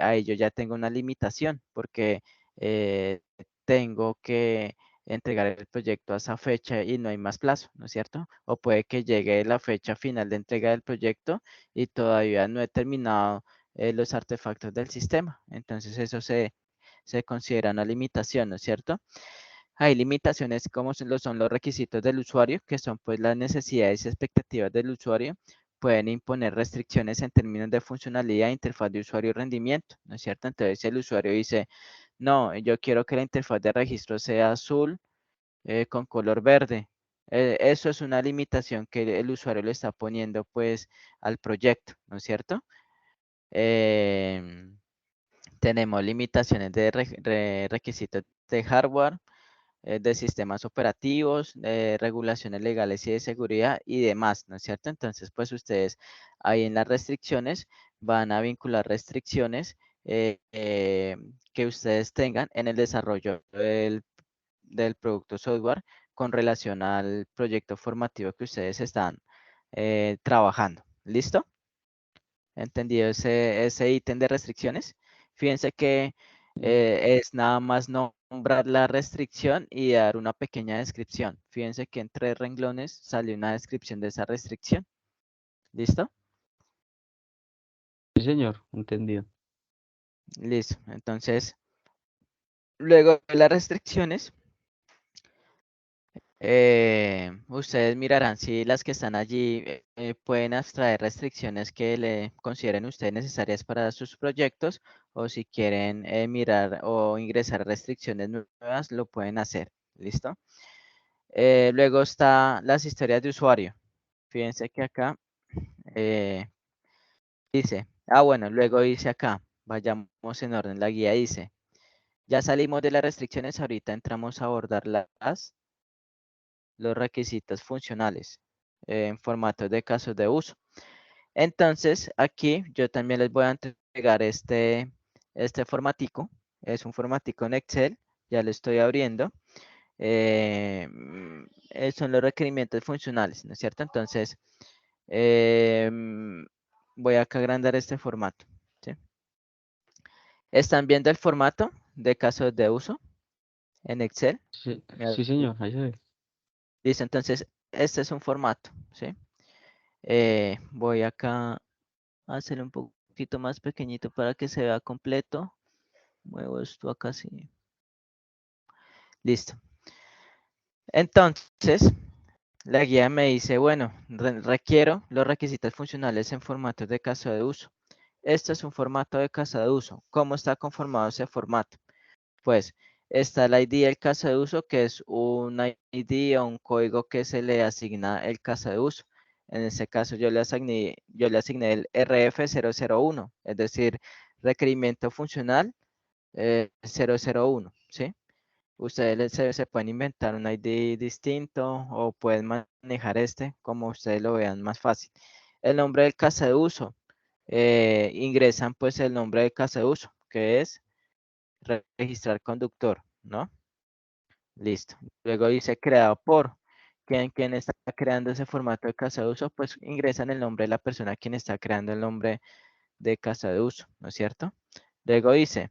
ahí yo ya tengo una limitación porque eh, tengo que entregar el proyecto a esa fecha y no hay más plazo, ¿no es cierto? O puede que llegue la fecha final de entrega del proyecto y todavía no he terminado los artefactos del sistema. Entonces, eso se considera una limitación, ¿no es cierto? Hay limitaciones como son los requisitos del usuario, que son pues las necesidades y expectativas del usuario. Pueden imponer restricciones en términos de funcionalidad, interfaz de usuario y rendimiento, ¿no es cierto? Entonces, si el usuario dice, no, yo quiero que la interfaz de registro sea azul con color verde. Eso es una limitación que el usuario le está poniendo pues al proyecto, ¿no es cierto? Em, Tenemos limitaciones de requisitos de hardware, de sistemas operativos, de regulaciones legales y de seguridad y demás, ¿no es cierto? Entonces, pues ustedes ahí en las restricciones van a vincular restricciones que ustedes tengan en el desarrollo del producto software con relación al proyecto formativo que ustedes están trabajando. ¿Listo? ¿Entendido ese ítem de restricciones? Fíjense que Sí, es nada más nombrar la restricción y dar una pequeña descripción. Fíjense que en 3 renglones sale una descripción de esa restricción. ¿Listo? sí, señor, entendido. Listo. Entonces, luego de las restricciones, ustedes mirarán si las que están allí pueden abstraer restricciones que le consideren ustedes necesarias para sus proyectos o si quieren mirar o ingresar restricciones nuevas, lo pueden hacer. ¿Listo? Luego está las historias de usuario. Fíjense que acá eh, dice, bueno, luego dice acá, vayamos en orden, la guía dice, ya salimos de las restricciones, ahorita entramos a abordar los requisitos funcionales en formatos de casos de uso. Entonces, aquí yo también les voy a entregar este formatico. Es un formatico en Excel. Ya lo estoy abriendo. Son los requerimientos funcionales, ¿no es cierto? Entonces, voy acá a agrandar este formato. ¿Sí? ¿Están viendo el formato de casos de uso en Excel? Sí, Mira, sí, señor, ahí se ve. listo, entonces, este es un formato, ¿sí? Voy acá a hacer un poquito más pequeñito para que se vea completo. Muevo esto acá sí. Listo. Entonces, la guía me dice, bueno, requiero los requisitos funcionales en formatos de caso de uso. Este es un formato de caso de uso. ¿Cómo está conformado ese formato? Pues está el ID del caso de uso, que es un ID o un código que se le asigna el caso de uso. En este caso yo le asigné el RF001, es decir, requerimiento funcional 001, ¿sí? Ustedes se pueden inventar un ID distinto o pueden manejar este como ustedes lo vean más fácil. El nombre del caso de uso. Ingresan pues el nombre del caso de uso, que es registrar conductor, ¿no? Listo. Luego dice creado por. Quien está creando ese formato de casa de uso, pues ingresan el nombre de la persona quien está creando el nombre de casa de uso, ¿no es cierto? Luego dice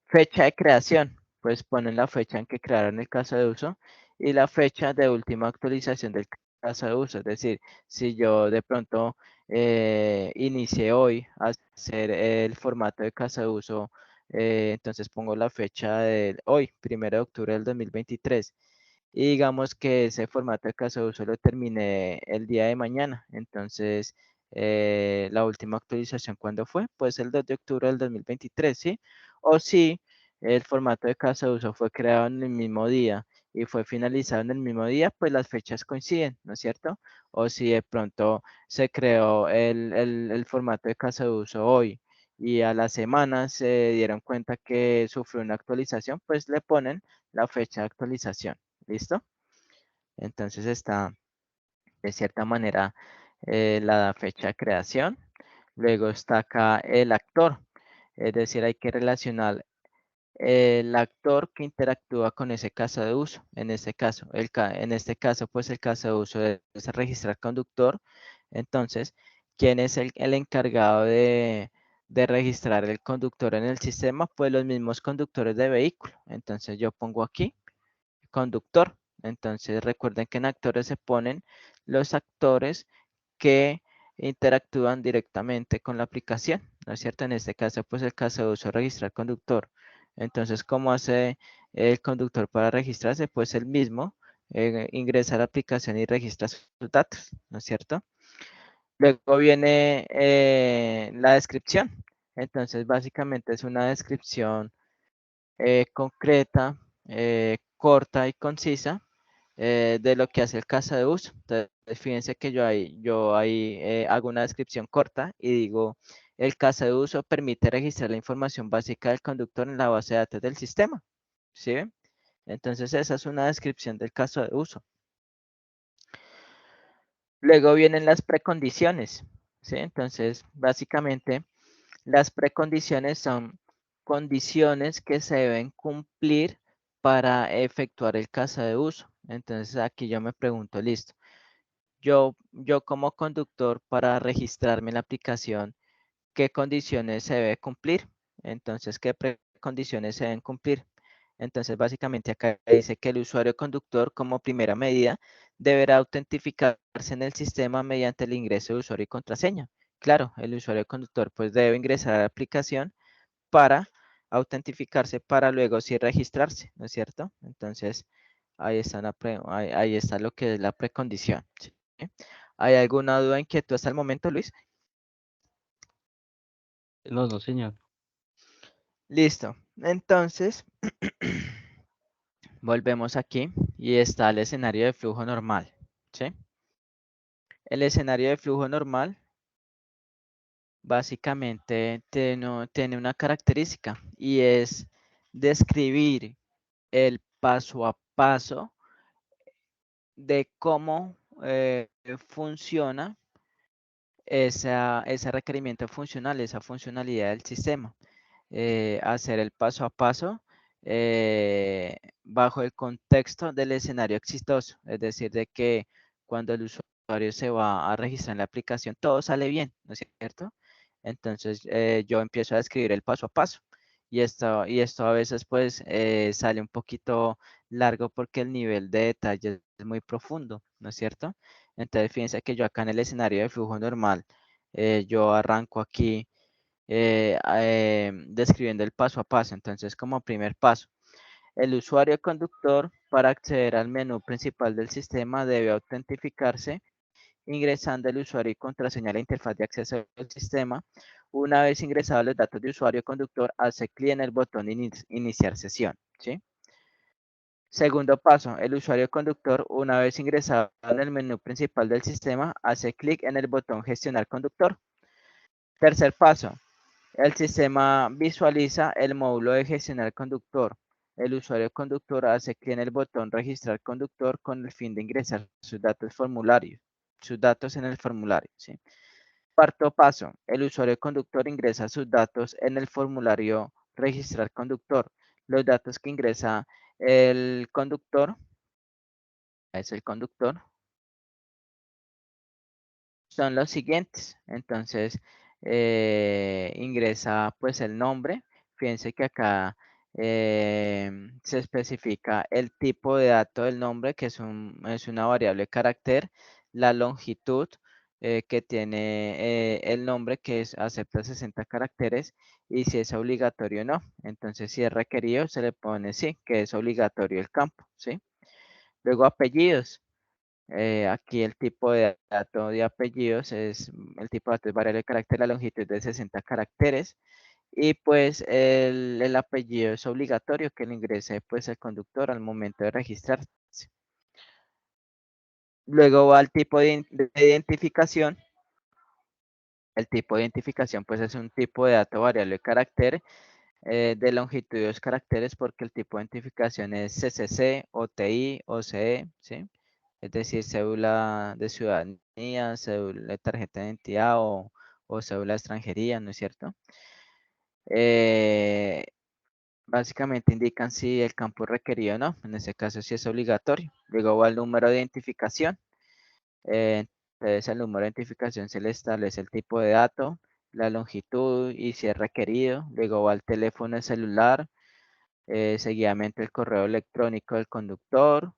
fecha de creación, pues ponen la fecha en que crearon el caso de uso y la fecha de última actualización del caso de uso. Es decir, si yo de pronto inicié hoy a hacer el formato de caso de uso, entonces pongo la fecha de hoy, 1 de octubre del 2023. Y digamos que ese formato de caso de uso lo terminé el día de mañana. Entonces, la última actualización, ¿cuándo fue? Pues el 2 de octubre del 2023, ¿sí? O si el formato de caso de uso fue creado en el mismo día y fue finalizado en el mismo día, pues las fechas coinciden, ¿no es cierto? O si de pronto se creó el formato de caso de uso hoy y a la semana se dieron cuenta que sufrió una actualización, pues le ponen la fecha de actualización. ¿Listo? Entonces está de cierta manera la fecha de creación. Luego está acá el actor. Es decir, hay que relacionar el actor que interactúa con ese caso de uso. En este caso, en este caso, pues el caso de uso es registrar conductor. Entonces, ¿quién es el encargado de registrar el conductor en el sistema? Pues los mismos conductores de vehículo. Entonces yo pongo aquí conductor. Entonces recuerden que en actores se ponen los actores que interactúan directamente con la aplicación, ¿no es cierto? En este caso, pues el caso de uso registrar conductor. Entonces, ¿cómo hace el conductor para registrarse? Pues el mismo ingresa a la aplicación y registra sus datos, ¿no es cierto? Luego viene la descripción. Entonces, básicamente es una descripción concreta, corta y concisa de lo que hace el caso de uso. Entonces, fíjense que yo ahí hago una descripción corta y digo, el caso de uso permite registrar la información básica del conductor en la base de datos del sistema. ¿Sí ven? Entonces, esa es una descripción del caso de uso. Luego vienen las precondiciones. ¿Sí? Entonces, básicamente, las precondiciones son condiciones que se deben cumplir para efectuar el caso de uso. Entonces aquí yo me pregunto, listo, yo como conductor para registrarme en la aplicación, ¿qué condiciones se debe cumplir? Entonces, ¿qué precondiciones se deben cumplir? Entonces, básicamente acá dice que el usuario conductor como primera medida deberá autentificarse en el sistema mediante el ingreso de usuario y contraseña. Claro, el usuario conductor pues debe ingresar a la aplicación para autentificarse para luego sí registrarse, ¿no es cierto? Entonces, ahí está lo que es la precondición. ¿Sí? ¿Hay alguna duda, inquietud hasta el momento, Luis? No, no, señor. Listo. Entonces, volvemos aquí y está el escenario de flujo normal. ¿Sí? El escenario de flujo normal básicamente tiene una característica y es describir el paso a paso de cómo funciona ese requerimiento funcional, esa funcionalidad del sistema. Hacer el paso a paso bajo el contexto del escenario exitoso, es decir, de que cuando el usuario se va a registrar en la aplicación, todo sale bien, ¿no es cierto? Entonces yo empiezo a describir el paso a paso y esto a veces pues sale un poquito largo porque el nivel de detalle es muy profundo, ¿no es cierto? Entonces fíjense que yo acá en el escenario de flujo normal, yo arranco aquí describiendo el paso a paso. Entonces, como primer paso, el usuario conductor para acceder al menú principal del sistema debe autentificarse ingresando el usuario y contraseña a la interfaz de acceso al sistema Una vez ingresados los datos de usuario conductor, hace clic en el botón iniciar sesión, ¿sí? Segundo paso, el usuario conductor, una vez ingresado en el menú principal del sistema, hace clic en el botón gestionar conductor. Tercer paso, el sistema visualiza el módulo de gestionar conductor. El usuario conductor hace clic en el botón registrar conductor con el fin de ingresar sus datos en el formulario, ¿sí? Cuarto paso, el usuario conductor ingresa sus datos en el formulario registrar conductor. Los datos que ingresa el conductor, es el conductor, son los siguientes. Entonces, ingresa pues el nombre. Fíjense que acá se especifica el tipo de dato del nombre, que es una variable carácter, la longitud que tiene el nombre, que acepta 60 caracteres, y si es obligatorio o no. Entonces, si es requerido, se le pone sí, que es obligatorio el campo, ¿sí? Luego, apellidos. Aquí el tipo de dato de apellidos el tipo de dato es variable de carácter, la longitud de 60 caracteres. Y pues el apellido es obligatorio que lo ingrese pues el conductor al momento de registrarse. Luego va el tipo de identificación. El tipo de identificación pues es un tipo de dato variable de carácter de longitud de 2 caracteres porque el tipo de identificación es CCC, OTI, OCE, ¿sí? Es decir, cédula de ciudadanía, cédula de tarjeta de identidad o cédula de extranjería, ¿no es cierto? Eh, Básicamente indican si el campo es requerido o no, en ese caso si es obligatorio. Luego va el número de identificación. Entonces el número de identificación se le establece el tipo de dato, la longitud y si es requerido. Luego va el teléfono celular, seguidamente el correo electrónico del conductor,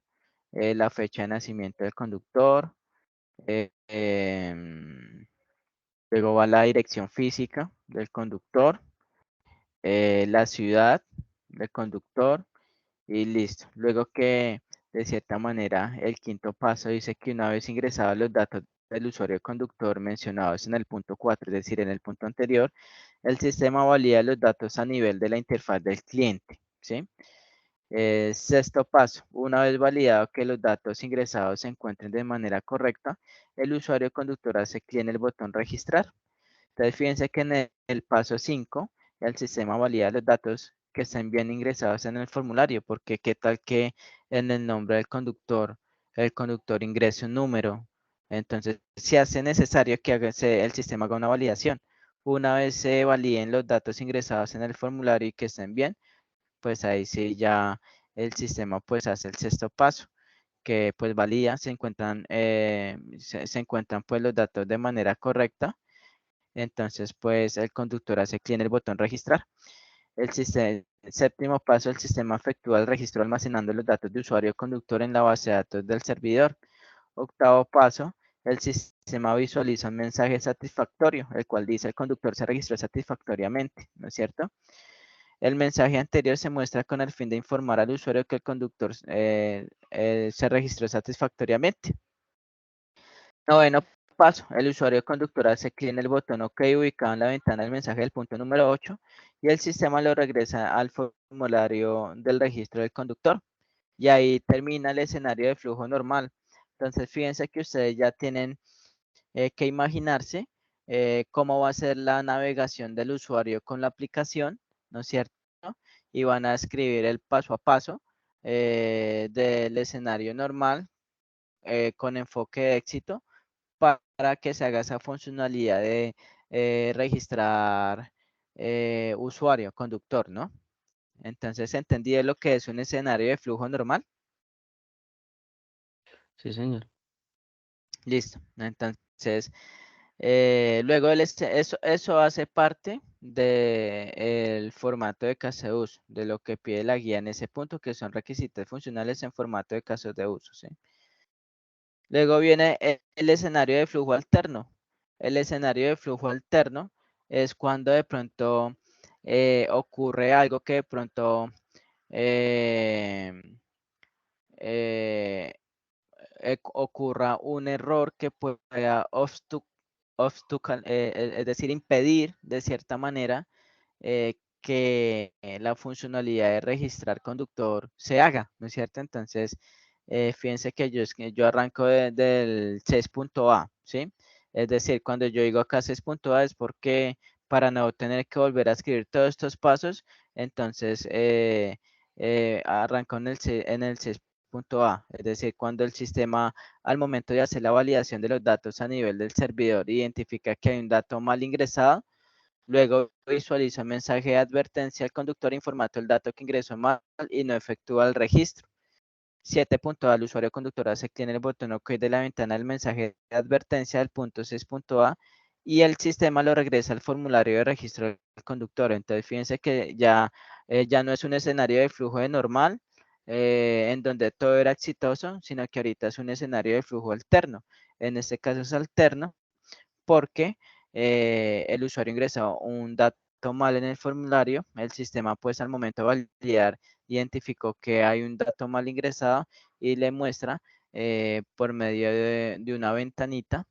la fecha de nacimiento del conductor, eh, em, luego va la dirección física del conductor, la ciudad del conductor y listo. Luego que de cierta manera el quinto paso dice que una vez ingresados los datos del usuario conductor mencionados en el punto 4, es decir, en el punto anterior, el sistema valida los datos a nivel de la interfaz del cliente, ¿sí? Sexto paso, una vez validado que los datos ingresados se encuentren de manera correcta, el usuario conductor hace clic en el botón registrar. Entonces, fíjense que en el paso 5, el sistema valida los datos que estén bien ingresados en el formulario, porque qué tal que en el nombre del conductor, el conductor ingrese un número. Entonces, se hace necesario que el sistema haga una validación. Una vez se validen los datos ingresados en el formulario y que estén bien, pues ahí sí ya el sistema pues hace el sexto paso, que pues valida, se encuentran pues los datos de manera correcta. Entonces, pues el conductor hace clic en el botón registrar. El séptimo paso, el sistema efectúa el registro almacenando los datos de usuario conductor en la base de datos del servidor. Octavo paso, el sistema visualiza un mensaje satisfactorio, el cual dice el conductor se registró satisfactoriamente, ¿no es cierto? El mensaje anterior se muestra con el fin de informar al usuario que el conductor se registró satisfactoriamente. Noveno paso, el usuario conductor hace clic en el botón OK ubicado en la ventana del mensaje del punto número 8 y el sistema lo regresa al formulario del registro del conductor. Y ahí termina el escenario de flujo normal. Entonces, fíjense que ustedes ya tienen que imaginarse cómo va a ser la navegación del usuario con la aplicación, ¿no es cierto? Y van a escribir el paso a paso del escenario normal con enfoque de éxito para que se haga esa funcionalidad de registrar usuario, conductor, ¿no? Entonces, ¿entendí lo que es un escenario de flujo normal? Sí, señor. Listo. Entonces, luego eso hace parte del formato de caso de uso, de lo que pide la guía en ese punto, que son requisitos funcionales en formato de casos de uso, ¿sí? Luego viene el escenario de flujo alterno. El escenario de flujo alterno es cuando de pronto ocurre algo que de pronto eh, eh, ocurra un error que pueda es decir, impedir de cierta manera que la funcionalidad de registrar conductor se haga, ¿no es cierto? Entonces, fíjense que yo arranco del 6.a, ¿sí? Es decir, cuando yo digo acá 6.a es porque para no tener que volver a escribir todos estos pasos, entonces arranco en el 6.a, es decir, cuando el sistema al momento de hacer la validación de los datos a nivel del servidor identifica que hay un dato mal ingresado, luego visualiza un mensaje de advertencia al conductor informando el dato que ingresó mal y no efectúa el registro. 7.a, el usuario conductor hace clic en el botón OK de la ventana del mensaje de advertencia del punto 6.a y el sistema lo regresa al formulario de registro del conductor. Entonces, fíjense que ya no es un escenario de flujo de normal, en donde todo era exitoso, sino que ahorita es un escenario de flujo alterno. En este caso es alterno porque el usuario ingresó un dato mal en el formulario, el sistema pues al momento de validar identificó que hay un dato mal ingresado y le muestra por medio de una ventanita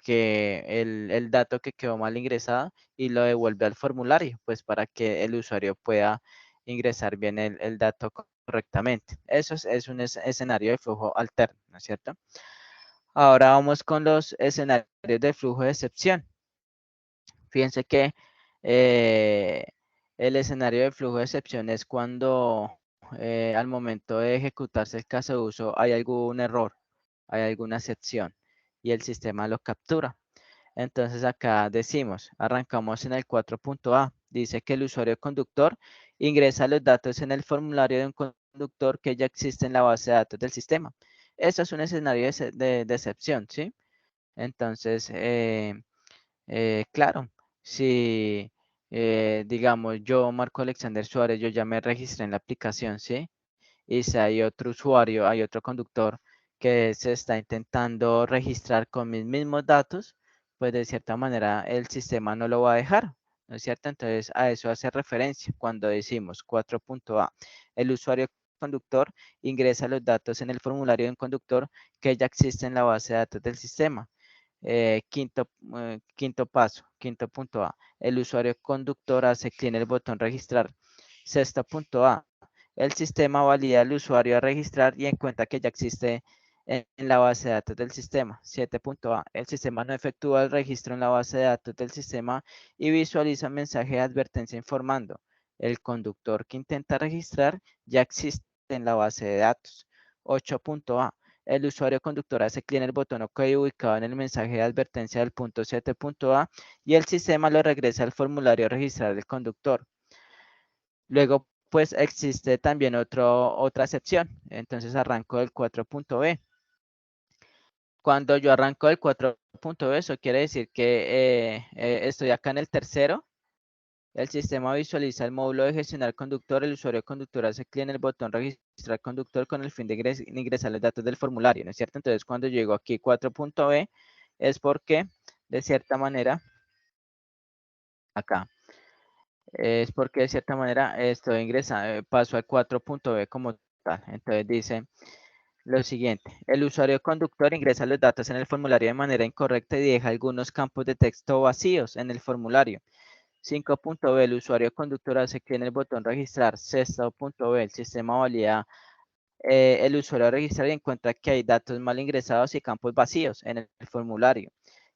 que el dato que quedó mal ingresado y lo devuelve al formulario, pues para que el usuario pueda ingresar bien el dato correctamente. Eso es un escenario de flujo alterno, ¿no es cierto? Ahora vamos con los escenarios de flujo de excepción. Fíjense que eh, el escenario de flujo de excepción es cuando al momento de ejecutarse el caso de uso hay algún error, hay alguna excepción y el sistema lo captura. Entonces acá decimos, arrancamos en el 4.a, dice que el usuario conductor ingresa los datos en el formulario de un conductor que ya existe en la base de datos del sistema. Eso es un escenario de excepción, ¿sí? Entonces, claro, si digamos yo, Marco Alexander Suárez, yo ya me registré en la aplicación, ¿sí? Y si hay otro usuario, hay otro conductor que se está intentando registrar con mis mismos datos, pues de cierta manera el sistema no lo va a dejar, ¿no es cierto? Entonces a eso hace referencia cuando decimos 4.a, el usuario conductor ingresa los datos en el formulario de un conductor que ya existe en la base de datos del sistema. Quinto paso, quinto punto A. El usuario conductor hace clic en el botón registrar. Sexto punto A. El sistema valida al usuario a registrar y encuentra que ya existe en la base de datos del sistema. 7.a. El sistema no efectúa el registro en la base de datos del sistema y visualiza un mensaje de advertencia informando. El conductor que intenta registrar ya existe en la base de datos. 8.a. El usuario conductor hace clic en el botón OK ubicado en el mensaje de advertencia del punto 7.a y el sistema lo regresa al formulario registrar del conductor. Luego, pues existe también otra excepción. Entonces arranco del 4.b. Cuando yo arranco del 4.b, eso quiere decir que estoy acá en el tercero. El sistema visualiza el módulo de gestionar conductor. El usuario conductor hace clic en el botón registrar conductor con el fin de ingresar los datos del formulario, ¿no es cierto? Entonces, cuando llego aquí 4.b es porque, de cierta manera, acá, es porque de cierta manera estoy ingresando, paso al 4.b como tal. Entonces dice lo siguiente, el usuario conductor ingresa los datos en el formulario de manera incorrecta y deja algunos campos de texto vacíos en el formulario. 5.b, el usuario conductor hace clic en el botón registrar. 6.b, el sistema valida el usuario registrar y encuentra que hay datos mal ingresados y campos vacíos en el formulario.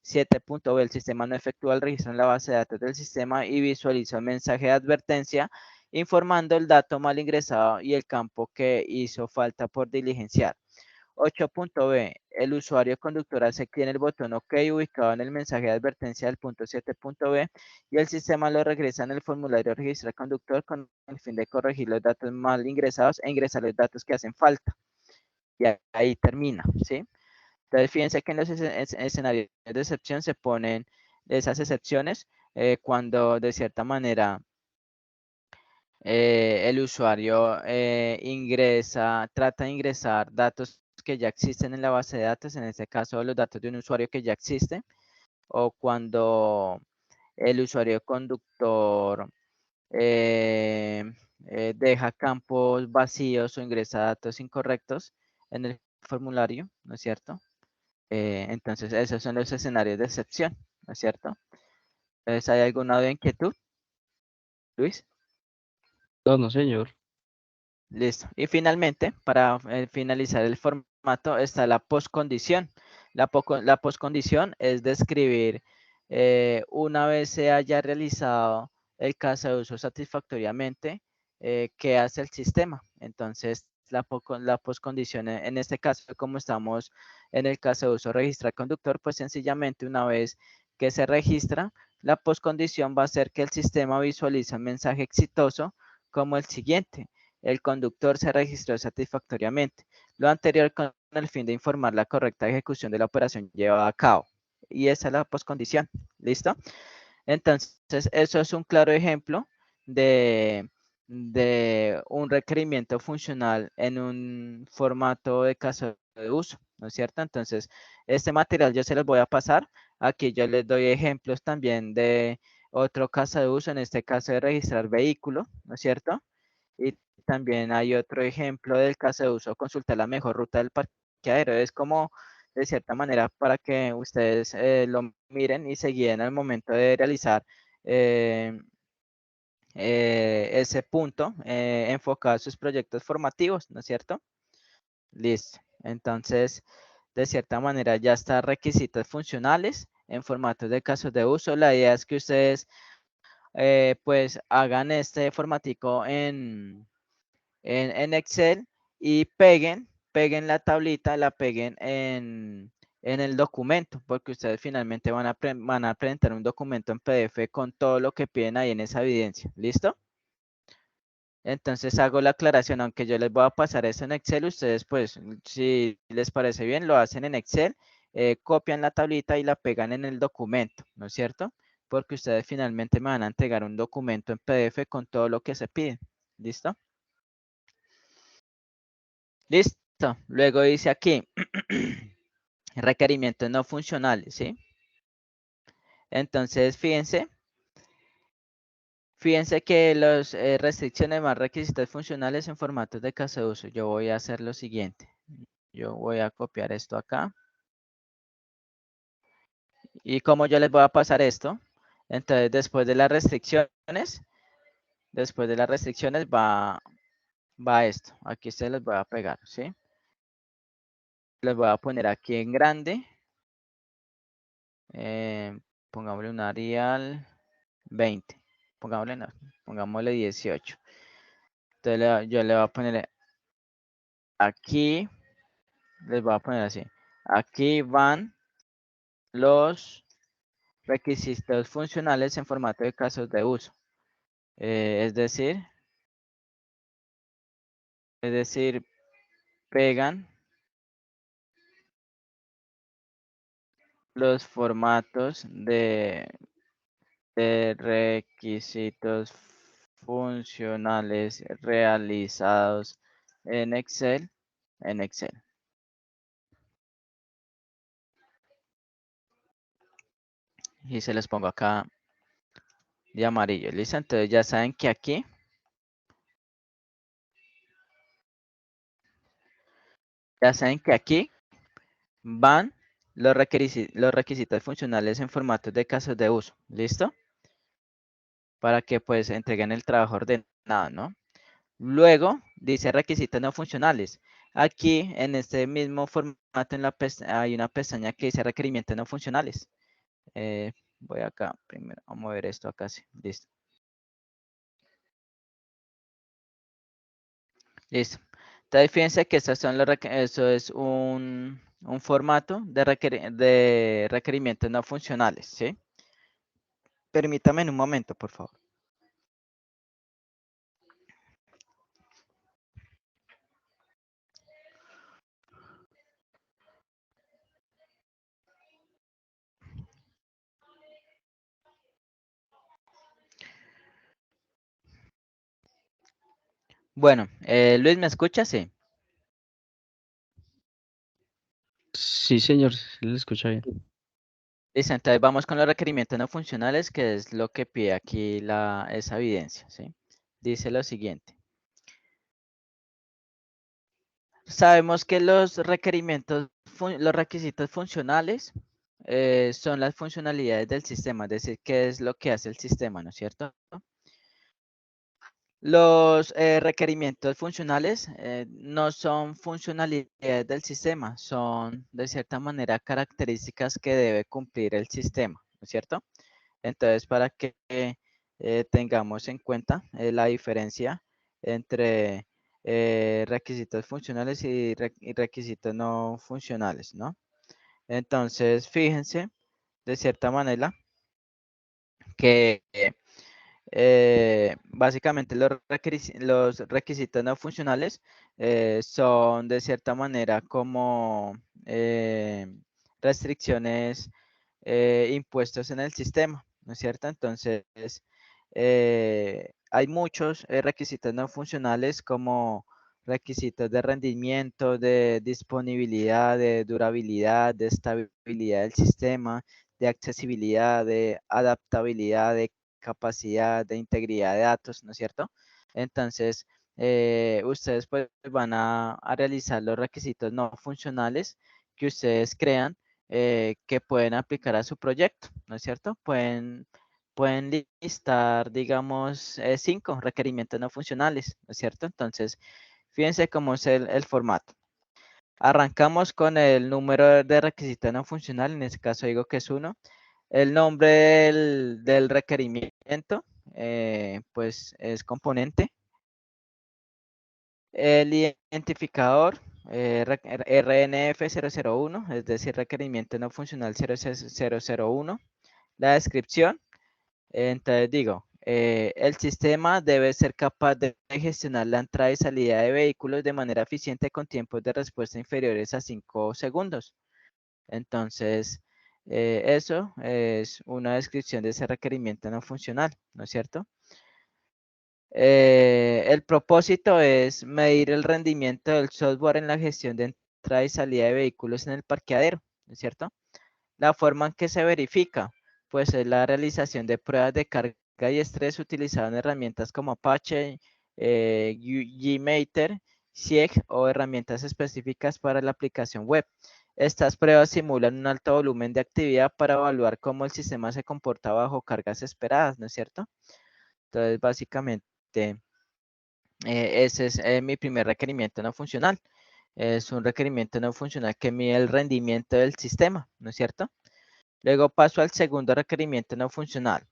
7.b, el sistema no efectúa el registro en la base de datos del sistema y visualiza un mensaje de advertencia informando el dato mal ingresado y el campo que hizo falta por diligenciar. 8.b, el usuario conductor hace clic en el botón OK ubicado en el mensaje de advertencia del punto 7.b y el sistema lo regresa en el formulario registrar conductor con el fin de corregir los datos mal ingresados e ingresar los datos que hacen falta. Y ahí termina, ¿sí? Entonces, fíjense que en los escenarios de excepción se ponen esas excepciones cuando de cierta manera el usuario trata de ingresar datos que ya existen en la base de datos, en este caso los datos de un usuario que ya existe, o cuando el usuario conductor eh, deja campos vacíos o ingresa datos incorrectos en el formulario, ¿no es cierto? Entonces, esos son los escenarios de excepción, ¿no es cierto? Entonces, ¿hay alguna duda, inquietud, Luis? No, no, señor. Listo. Y finalmente, para finalizar el formato, está la postcondición. La postcondición es describir una vez se haya realizado el caso de uso satisfactoriamente, qué hace el sistema. Entonces, la postcondición en este caso, como estamos en el caso de uso registrar conductor, pues sencillamente una vez que se registra, la postcondición va a hacer que el sistema visualice un mensaje exitoso como el siguiente: el conductor se registró satisfactoriamente. Lo anterior con el fin de informar la correcta ejecución de la operación llevada a cabo. Y esa es la postcondición. ¿Listo? Entonces, eso es un claro ejemplo de, de un requerimiento funcional en un formato de caso de uso, ¿no es cierto? Entonces, este material yo se los voy a pasar. Aquí yo les doy ejemplos también de otro caso de uso, en este caso de registrar vehículo, ¿no es cierto? Y también hay otro ejemplo del caso de uso, consultar la mejor ruta del parqueadero. Es como, de cierta manera, para que ustedes lo miren y se guíen al momento de realizar eh, ese punto enfocado a sus proyectos formativos, ¿no es cierto? Listo. Entonces, de cierta manera, ya está requisitos funcionales en formatos de casos de uso. La idea es que ustedes pues hagan este formatico en Excel y peguen la tablita, la peguen en el documento, porque ustedes finalmente van a presentar un documento en PDF con todo lo que piden ahí en esa evidencia. ¿Listo? Entonces hago la aclaración, aunque yo les voy a pasar eso en Excel, ustedes pues si les parece bien lo hacen en Excel, copian la tablita y la pegan en el documento, ¿no es cierto? Porque ustedes finalmente me van a entregar un documento en PDF con todo lo que se pide. ¿Listo? Listo. Luego dice aquí, requerimientos no funcionales, ¿sí? Entonces, fíjense que las restricciones más requisitos funcionales en formatos de caso de uso. Yo voy a hacer lo siguiente. Yo voy a copiar esto acá. Y como yo les voy a pasar esto, entonces después de las restricciones va esto. Aquí se les voy a pegar, ¿sí? Les voy a poner aquí en grande. Pongámosle un Arial 20. Pongámosle, no, pongámosle 18. Entonces yo le voy a poner aquí, les voy a poner así. Aquí van los requisitos funcionales en formato de casos de uso. Es decir, pegan los formatos de requisitos funcionales realizados en Excel. En Excel. Y se los pongo acá de amarillo. ¿Listo? Entonces ya saben que aquí van los requisitos funcionales en formatos de casos de uso. ¿Listo? Para que pues entreguen el trabajo ordenado, ¿no? Luego dice requisitos no funcionales. Aquí en este mismo formato hay una pestaña que dice requerimientos no funcionales. Voy acá primero a mover esto acá, sí. Listo. Listo. Entonces fíjense que eso es un formato de requerimientos no funcionales, ¿sí? Permítame en un momento, por favor. Bueno, Luis, ¿me escucha? Sí. Sí, señor, sí le escucha bien. Listo, entonces vamos con los requerimientos no funcionales, que es lo que pide aquí esa evidencia, ¿sí? Dice lo siguiente. Sabemos que los requerimientos los requisitos funcionales son las funcionalidades del sistema, es decir, qué es lo que hace el sistema, ¿no es cierto? Los requerimientos funcionales no son funcionalidades del sistema, son de cierta manera características que debe cumplir el sistema, ¿no es cierto? Entonces, para que tengamos en cuenta la diferencia entre requisitos funcionales y requisitos no funcionales, ¿no? Entonces, fíjense, de cierta manera, que básicamente los requisitos no funcionales son de cierta manera como restricciones impuestos en el sistema, ¿no es cierto? Entonces, hay muchos requisitos no funcionales como requisitos de rendimiento, de disponibilidad, de durabilidad, de estabilidad del sistema, de accesibilidad, de adaptabilidad, de capacidad, de integridad de datos, ¿no es cierto? Entonces, ustedes pues van a realizar los requisitos no funcionales que ustedes crean que pueden aplicar a su proyecto, ¿no es cierto? Pueden listar, digamos, 5 requerimientos no funcionales, ¿no es cierto? Entonces, fíjense cómo es el formato. Arrancamos con el número de requisito no funcional, en este caso digo que es 1. El nombre del requerimiento, pues es componente. El identificador, RNF001, es decir, requerimiento no funcional 001. La descripción, entonces digo, el sistema debe ser capaz de gestionar la entrada y salida de vehículos de manera eficiente con tiempos de respuesta inferiores a 5 segundos. Entonces, eso es una descripción de ese requerimiento no funcional, ¿no es cierto? El propósito es medir el rendimiento del software en la gestión de entrada y salida de vehículos en el parqueadero, ¿no es cierto? La forma en que se verifica, pues es la realización de pruebas de carga y estrés utilizando herramientas como Apache, GMeter, SIEG o herramientas específicas para la aplicación web. Estas pruebas simulan un alto volumen de actividad para evaluar cómo el sistema se comporta bajo cargas esperadas, ¿no es cierto? Entonces, básicamente, ese es mi primer requerimiento no funcional. Es un requerimiento no funcional que mide el rendimiento del sistema, ¿no es cierto? Luego paso al segundo requerimiento no funcional.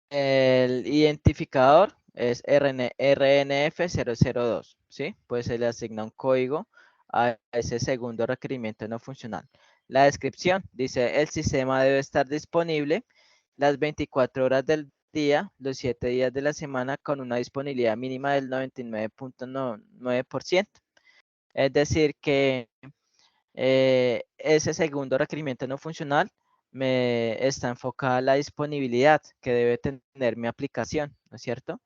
El identificador es RNF002, ¿sí? Pues se le asigna un código a ese segundo requerimiento no funcional. La descripción dice, el sistema debe estar disponible las 24 horas del día, los 7 días de la semana, con una disponibilidad mínima del 99.9%. Es decir, que ese segundo requerimiento no funcional me está enfocada a la disponibilidad que debe tener mi aplicación, ¿no es cierto?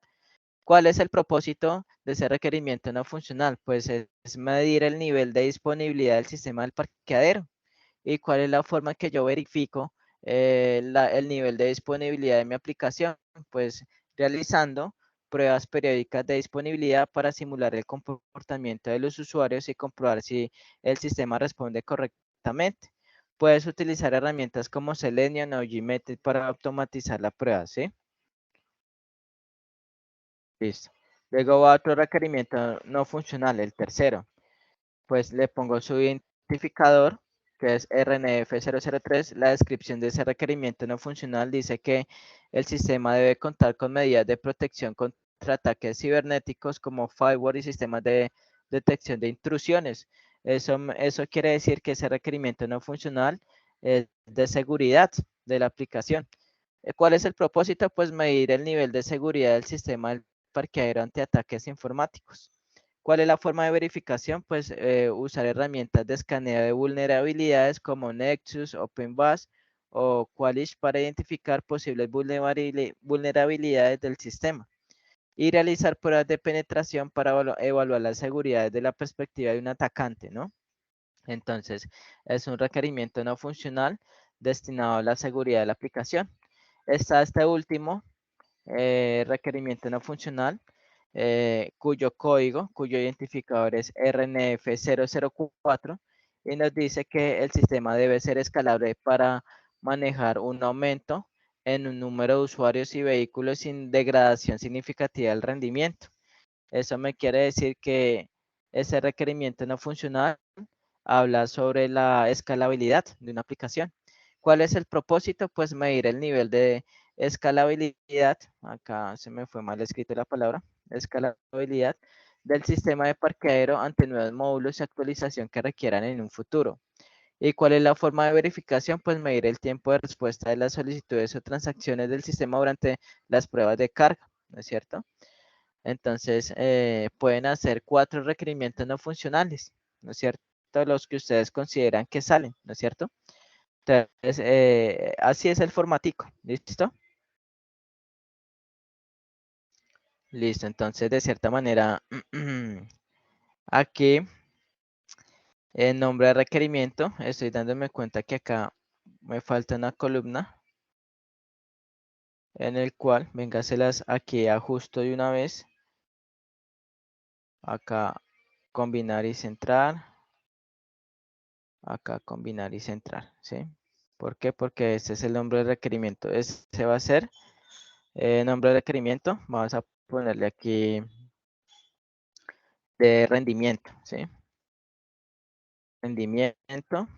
¿Cuál es el propósito de ese requerimiento no funcional? Pues es medir el nivel de disponibilidad del sistema del parqueadero. ¿Y cuál es la forma que yo verifico el nivel de disponibilidad de mi aplicación? Pues realizando pruebas periódicas de disponibilidad para simular el comportamiento de los usuarios y comprobar si el sistema responde correctamente. Puedes utilizar herramientas como Selenium o Gmethod para automatizar la prueba, ¿sí? Listo. Luego va otro requerimiento no funcional, el tercero. Pues le pongo su identificador, que es RNF003. La descripción de ese requerimiento no funcional dice que el sistema debe contar con medidas de protección contra ataques cibernéticos como firewall y sistemas de detección de intrusiones. Eso quiere decir que ese requerimiento no funcional es de seguridad de la aplicación. ¿Cuál es el propósito? Pues medir el nivel de seguridad del sistema del parqueadero ante ataques informáticos. ¿Cuál es la forma de verificación? Pues usar herramientas de escaneo de vulnerabilidades como Nexus, OpenBus o Qualys para identificar posibles vulnerabilidades del sistema y realizar pruebas de penetración para evaluar la seguridad desde la perspectiva de un atacante, ¿no? Entonces, es un requerimiento no funcional destinado a la seguridad de la aplicación. Está este último, requerimiento no funcional, cuyo código, cuyo identificador es RNF004 y nos dice que el sistema debe ser escalable para manejar un aumento en un número de usuarios y vehículos sin degradación significativa del rendimiento. Eso me quiere decir que ese requerimiento no funcional habla sobre la escalabilidad de una aplicación. ¿Cuál es el propósito? Pues medir el nivel de escalabilidad. Acá se me fue mal escrito la palabra. Escalabilidad del sistema de parqueadero ante nuevos módulos y actualización que requieran en un futuro. ¿Y cuál es la forma de verificación? Pues medir el tiempo de respuesta de las solicitudes o transacciones del sistema durante las pruebas de carga, ¿no es cierto? Entonces, pueden hacer 4 requerimientos no funcionales, ¿no es cierto? Los que ustedes consideran que salen, ¿no es cierto? Entonces, así es el formatico, ¿listo? Listo, entonces, de cierta manera, aquí, en nombre de requerimiento, estoy dándome cuenta que acá me falta una columna en el cual, véngaselas aquí ajusto de una vez, acá combinar y centrar, acá combinar y centrar, ¿sí? ¿Por qué? Porque este es el nombre de requerimiento. Este va a ser nombre de requerimiento. Vamos a ponerle aquí de rendimiento, ¿sí? Rendimiento.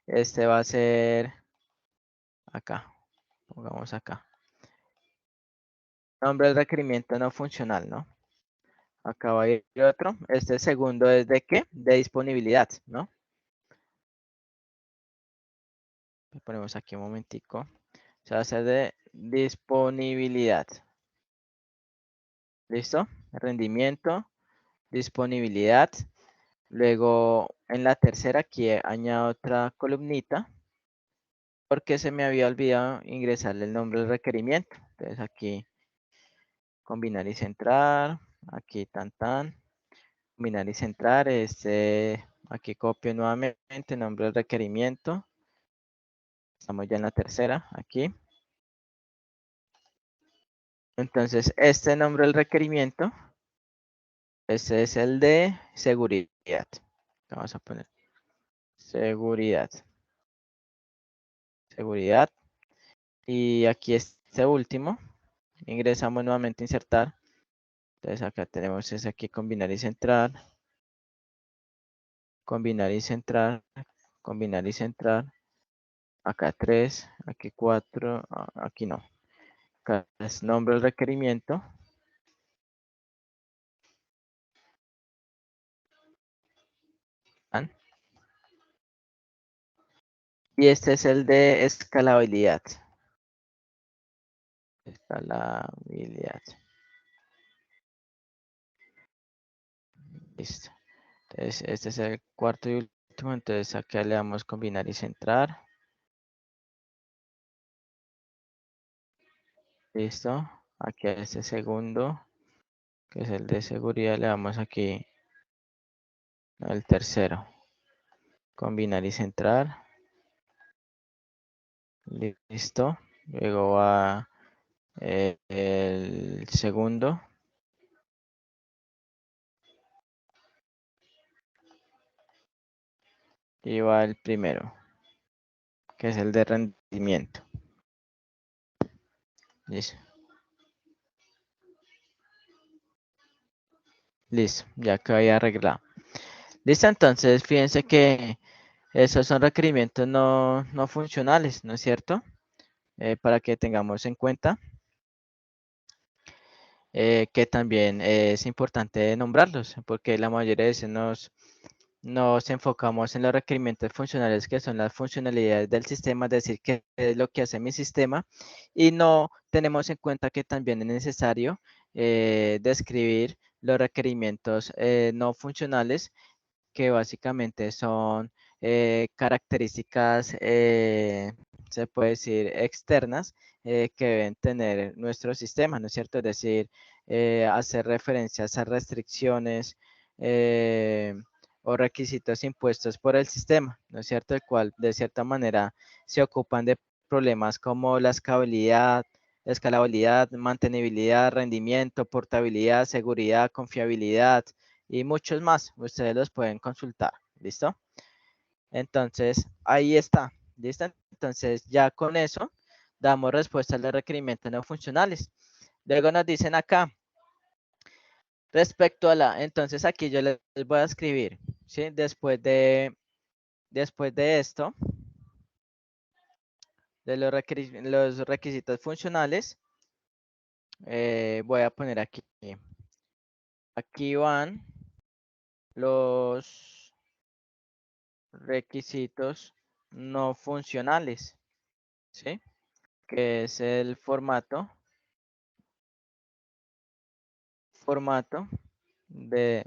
Este va a ser acá. Pongamos acá. Nombre de requerimiento no funcional, ¿no? Acá va a ir otro. Este segundo es de qué? De disponibilidad, ¿no? Ponemos aquí un momentico. Se va a hacer de disponibilidad. ¿Listo? Rendimiento, disponibilidad. Luego en la tercera aquí añado otra columnita porque se me había olvidado ingresarle el nombre del requerimiento. Entonces aquí combinar y centrar, aquí tan, combinar y centrar, aquí copio nuevamente nombre del requerimiento. Estamos ya en la tercera, aquí. Entonces este nombre del requerimiento, este es el de seguridad. Vamos a poner seguridad. Seguridad. Y aquí este último, ingresamos nuevamente a insertar. Entonces acá tenemos ese aquí, combinar y centrar. Combinar y centrar. Combinar y centrar. Acá 3, aquí 4, aquí no. Acá es nombre del requerimiento. Y este es el de escalabilidad. Escalabilidad. Listo. Entonces este es el cuarto y último. Entonces acá le damos combinar y centrar. Listo. Aquí a este segundo, que es el de seguridad, le damos aquí el tercero. Combinar y centrar. Listo. Luego va el segundo. Y va el primero, que es el de rendimiento. Listo. Listo, ya que había arreglado. Listo, entonces fíjense que esos son requerimientos no funcionales, ¿no es cierto? Para que tengamos en cuenta que también es importante nombrarlos, porque la mayoría de veces nos enfocamos en los requerimientos funcionales, que son las funcionalidades del sistema, es decir, qué es lo que hace mi sistema, y no tenemos en cuenta que también es necesario describir los requerimientos no funcionales, que básicamente son características, se puede decir, externas que deben tener nuestro sistema, ¿no es cierto? Es decir, hacer referencias a restricciones o requisitos impuestos por el sistema, ¿no es cierto? El cual de cierta manera se ocupan de problemas como la escalabilidad, mantenibilidad, rendimiento, portabilidad, seguridad, confiabilidad, y muchos más. Ustedes los pueden consultar. ¿Listo? Entonces, ahí está. ¿Listo? Entonces, ya con eso, damos respuesta a los requerimientos no funcionales. Luego nos dicen acá, respecto a entonces aquí yo les voy a escribir, ¿sí? Después de esto, de los requisitos funcionales, voy a poner aquí van los requisitos no funcionales, ¿sí? Que es el formato de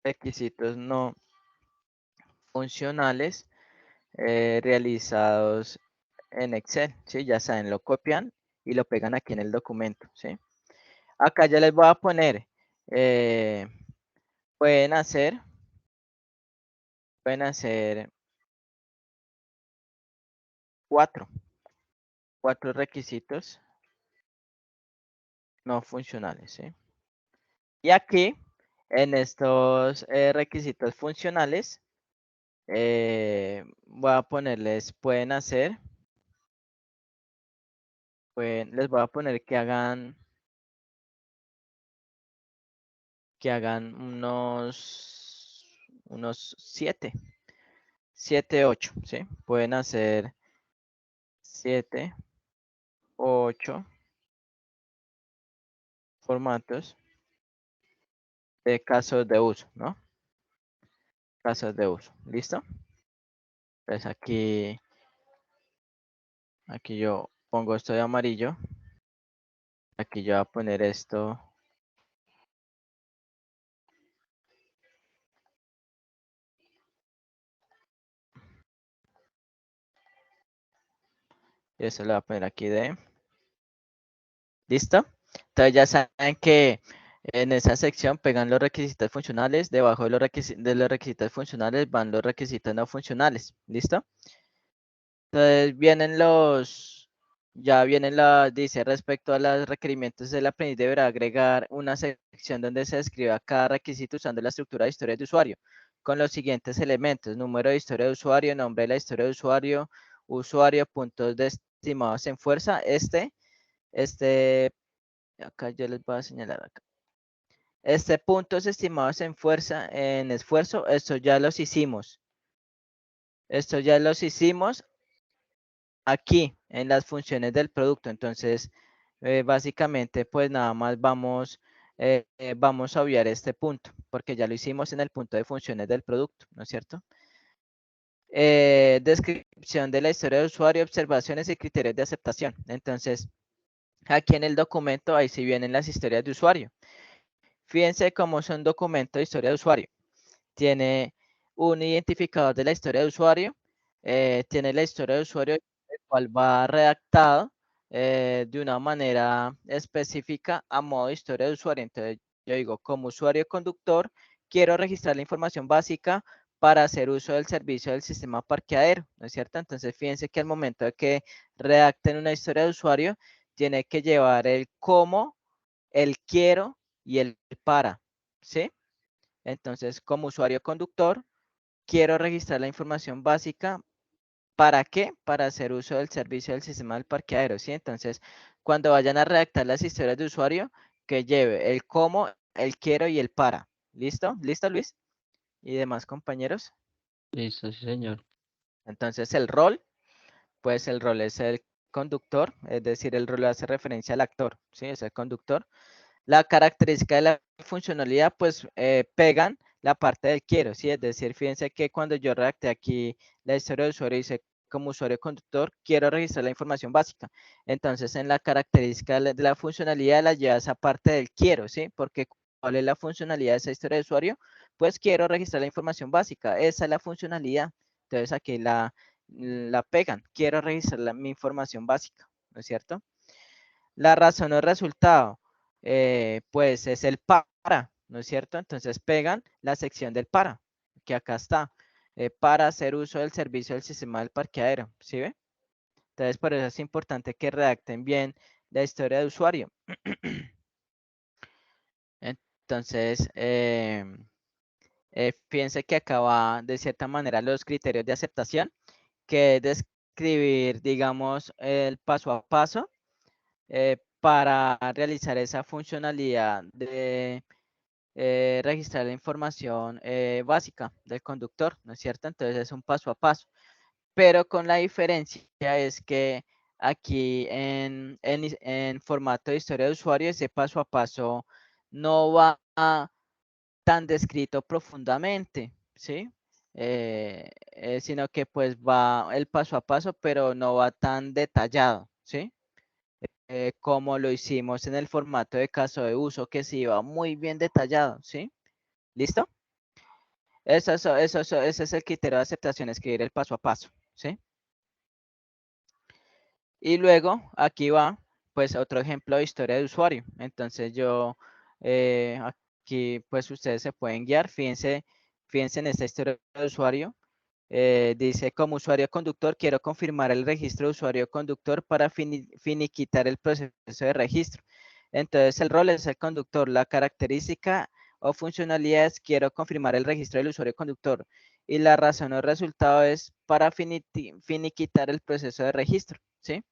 requisitos no funcionales realizados en Excel, ¿sí? Ya saben, lo copian y lo pegan aquí en el documento, ¿sí? Acá ya les voy a poner, eh, pueden hacer cuatro requisitos no funcionales, ¿sí? Y aquí, en estos requisitos funcionales, voy a ponerles, les voy a poner que hagan unos 7, 8, ¿sí? Pueden hacer 7, 8 formatos de casos de uso, ¿no? Casos de uso, ¿listo? Entonces aquí yo pongo esto de amarillo. Aquí yo voy a poner esto. Y eso lo voy a poner aquí de. ¿Listo? Entonces ya saben que en esa sección pegan los requisitos funcionales. Debajo de los requisitos funcionales van los requisitos no funcionales. ¿Listo? Entonces dice respecto a los requerimientos, el aprendiz deberá agregar una sección donde se describa cada requisito usando la estructura de historia de usuario, con los siguientes elementos: número de historia de usuario, nombre de la historia de usuario, puntos de estimados en fuerza. Acá yo les voy a señalar acá. Puntos estimados en fuerza, en esfuerzo, esto ya los hicimos. Esto ya los hicimos aquí en las funciones del producto. Entonces, básicamente, pues nada más vamos a obviar este punto, porque ya lo hicimos en el punto de funciones del producto, ¿no es cierto? Descripción de la historia de usuario, observaciones y criterios de aceptación. Entonces, aquí en el documento, ahí sí vienen las historias de usuario. Fíjense cómo son documentos de historia de usuario. Tiene un identificador de la historia de usuario, tiene la historia de usuario, el cual va redactado de una manera específica a modo de historia de usuario. Entonces, yo digo, como usuario conductor, quiero registrar la información básica para hacer uso del servicio del sistema parqueadero, ¿no es cierto? Entonces, fíjense que al momento de que redacten una historia de usuario, tiene que llevar el cómo, el quiero y el para, ¿sí? Entonces, como usuario conductor, quiero registrar la información básica. ¿Para qué? Para hacer uso del servicio del sistema del parqueadero, ¿sí? Entonces, cuando vayan a redactar las historias de usuario, que lleve el cómo, el quiero y el para. ¿Listo? ¿Listo, Luis? Y demás compañeros. Listo, sí, señor. Entonces, el rol, pues el rol es el conductor, es decir, el rol hace referencia al actor, ¿sí? Es el conductor. La característica de la funcionalidad, pues pegan la parte del quiero, ¿sí? Es decir, fíjense que cuando yo redacté aquí la historia de usuario, dice como usuario conductor, quiero registrar la información básica. Entonces, en la característica de la funcionalidad la lleva esa parte del quiero, ¿sí? Porque ¿cuál es la funcionalidad de esa historia de usuario? Pues quiero registrar la información básica. Esa es la funcionalidad. Entonces, aquí la pegan. Quiero registrar mi información básica, ¿no es cierto? La razón o resultado, pues es el para, ¿no es cierto? Entonces pegan la sección del para, que acá está, para hacer uso del servicio del sistema del parqueadero, ¿sí ve? Entonces por eso es importante que redacten bien la historia de usuario. Entonces, Fíjense que acá va de cierta manera los criterios de aceptación, que es describir, digamos, el paso a paso para realizar esa funcionalidad de registrar la información básica del conductor, ¿no es cierto? Entonces es un paso a paso, pero con la diferencia es que aquí en formato de historia de usuario, ese paso a paso no va tan descrito profundamente, ¿sí? Sino que pues va el paso a paso, pero no va tan detallado, ¿sí? Como lo hicimos en el formato de caso de uso, que sí va muy bien detallado, ¿sí? ¿Listo? Ese es el criterio de aceptación, escribir el paso a paso, ¿sí? Y luego aquí va, pues otro ejemplo de historia de usuario. Entonces yo, aquí pues ustedes se pueden guiar, fíjense en esta historia de usuario. Dice, como usuario conductor, quiero confirmar el registro de usuario conductor para finiquitar el proceso de registro. Entonces, el rol es el conductor. La característica o funcionalidad es, quiero confirmar el registro del usuario conductor. Y la razón o resultado es para finiquitar el proceso de registro, ¿sí?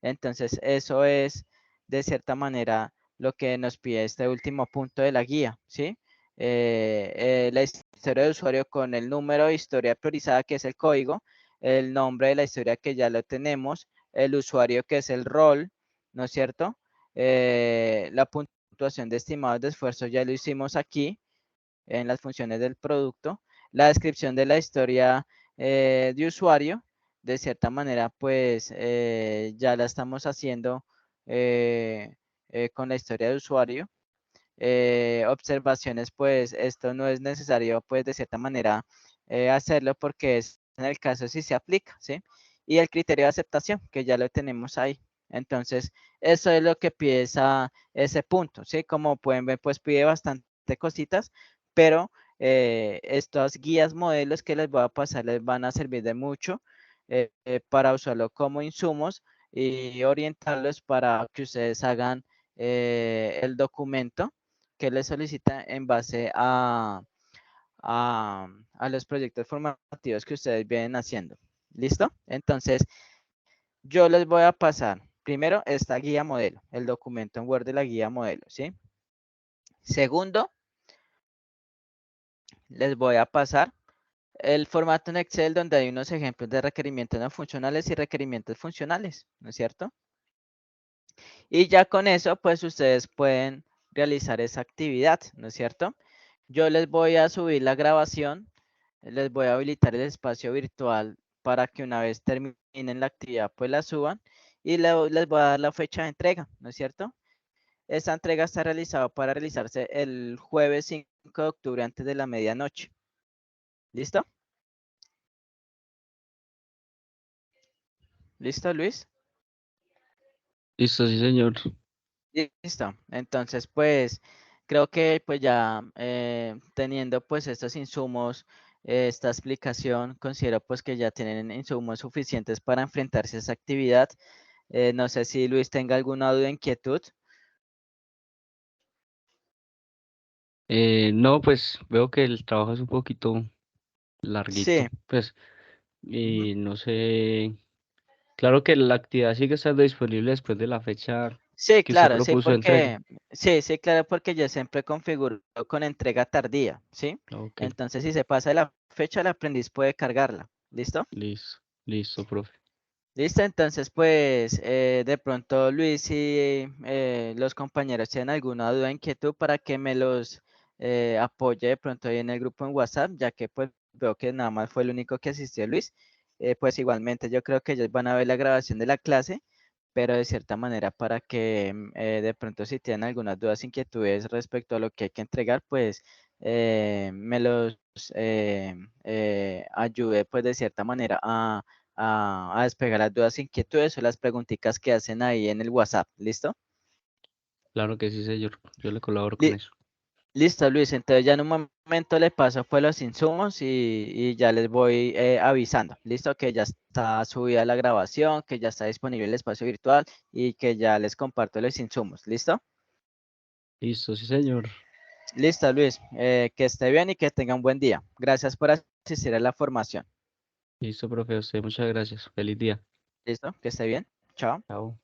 Entonces, eso es, de cierta manera, lo que nos pide este último punto de la guía, ¿sí? La historia de usuario con el número de historia priorizada, que es el código, el nombre de la historia que ya lo tenemos, el usuario, que es el rol, ¿no es cierto? La puntuación de estimados de esfuerzo ya lo hicimos aquí en las funciones del producto, la descripción de la historia de usuario, de cierta manera, pues ya la estamos haciendo con la historia de usuario. Observaciones, pues esto no es necesario, pues de cierta manera hacerlo porque es en el caso si se aplica, ¿sí? Y el criterio de aceptación, que ya lo tenemos ahí. Entonces, eso es lo que pide ese punto, ¿sí? Como pueden ver, pues pide bastante cositas, pero estas guías modelos que les voy a pasar les van a servir de mucho para usarlo como insumos y orientarlos para que ustedes hagan el documento que les solicita en base a los proyectos formativos que ustedes vienen haciendo. ¿Listo? Entonces, yo les voy a pasar primero esta guía modelo, el documento en Word de la guía modelo, ¿sí? Segundo, les voy a pasar el formato en Excel donde hay unos ejemplos de requerimientos no funcionales y requerimientos funcionales, ¿no es cierto? Y ya con eso, pues ustedes pueden realizar esa actividad, ¿no es cierto? Yo les voy a subir la grabación, les voy a habilitar el espacio virtual para que una vez terminen la actividad, pues la suban y les voy a dar la fecha de entrega, ¿no es cierto? Esta entrega está realizada para realizarse el jueves 5 de octubre antes de la medianoche. ¿Listo? ¿Listo, Luis? Listo, sí, señor. Listo. Entonces, pues creo que pues ya teniendo pues estos insumos, esta explicación, considero pues que ya tienen insumos suficientes para enfrentarse a esa actividad. No sé si Luis tenga alguna duda o inquietud. No, pues veo que el trabajo es un poquito Sí. larguito, pues, Ujú. y no sé, claro que la actividad sigue estando disponible después de la fecha Sí, que usted claro, sí, propuso de entrega. porque sí, claro, porque yo siempre configuro con entrega tardía, ¿sí? Ok, Entonces, si se pasa de la fecha, el aprendiz puede cargarla. ¿Listo? listo, listo, profe. Listo, entonces pues de pronto Luis y los compañeros tienen alguna duda, inquietud para que me los apoye de pronto ahí en el grupo en WhatsApp, ya que pues veo que nada más fue el único que asistió Luis. Pues igualmente yo creo que ellos van a ver la grabación de la clase, pero de cierta manera para que de pronto si tienen algunas dudas, inquietudes respecto a lo que hay que entregar, pues me los ayude pues de cierta manera a despegar las dudas, inquietudes o las preguntitas que hacen ahí en el WhatsApp. ¿Listo? Claro que sí, señor. Yo le colaboro con Li- eso. Listo, Luis. Entonces ya en un momento le paso pues los insumos y ya les voy avisando. Listo, que ya está subida la grabación, que ya está disponible el espacio virtual y que ya les comparto los insumos. ¿Listo? Listo, sí, señor. Listo, Luis. Que esté bien y que tenga un buen día. Gracias por asistir a la formación. Listo, profe, a usted muchas gracias. Feliz día. ¿Listo? Que esté bien. Chao. Chao.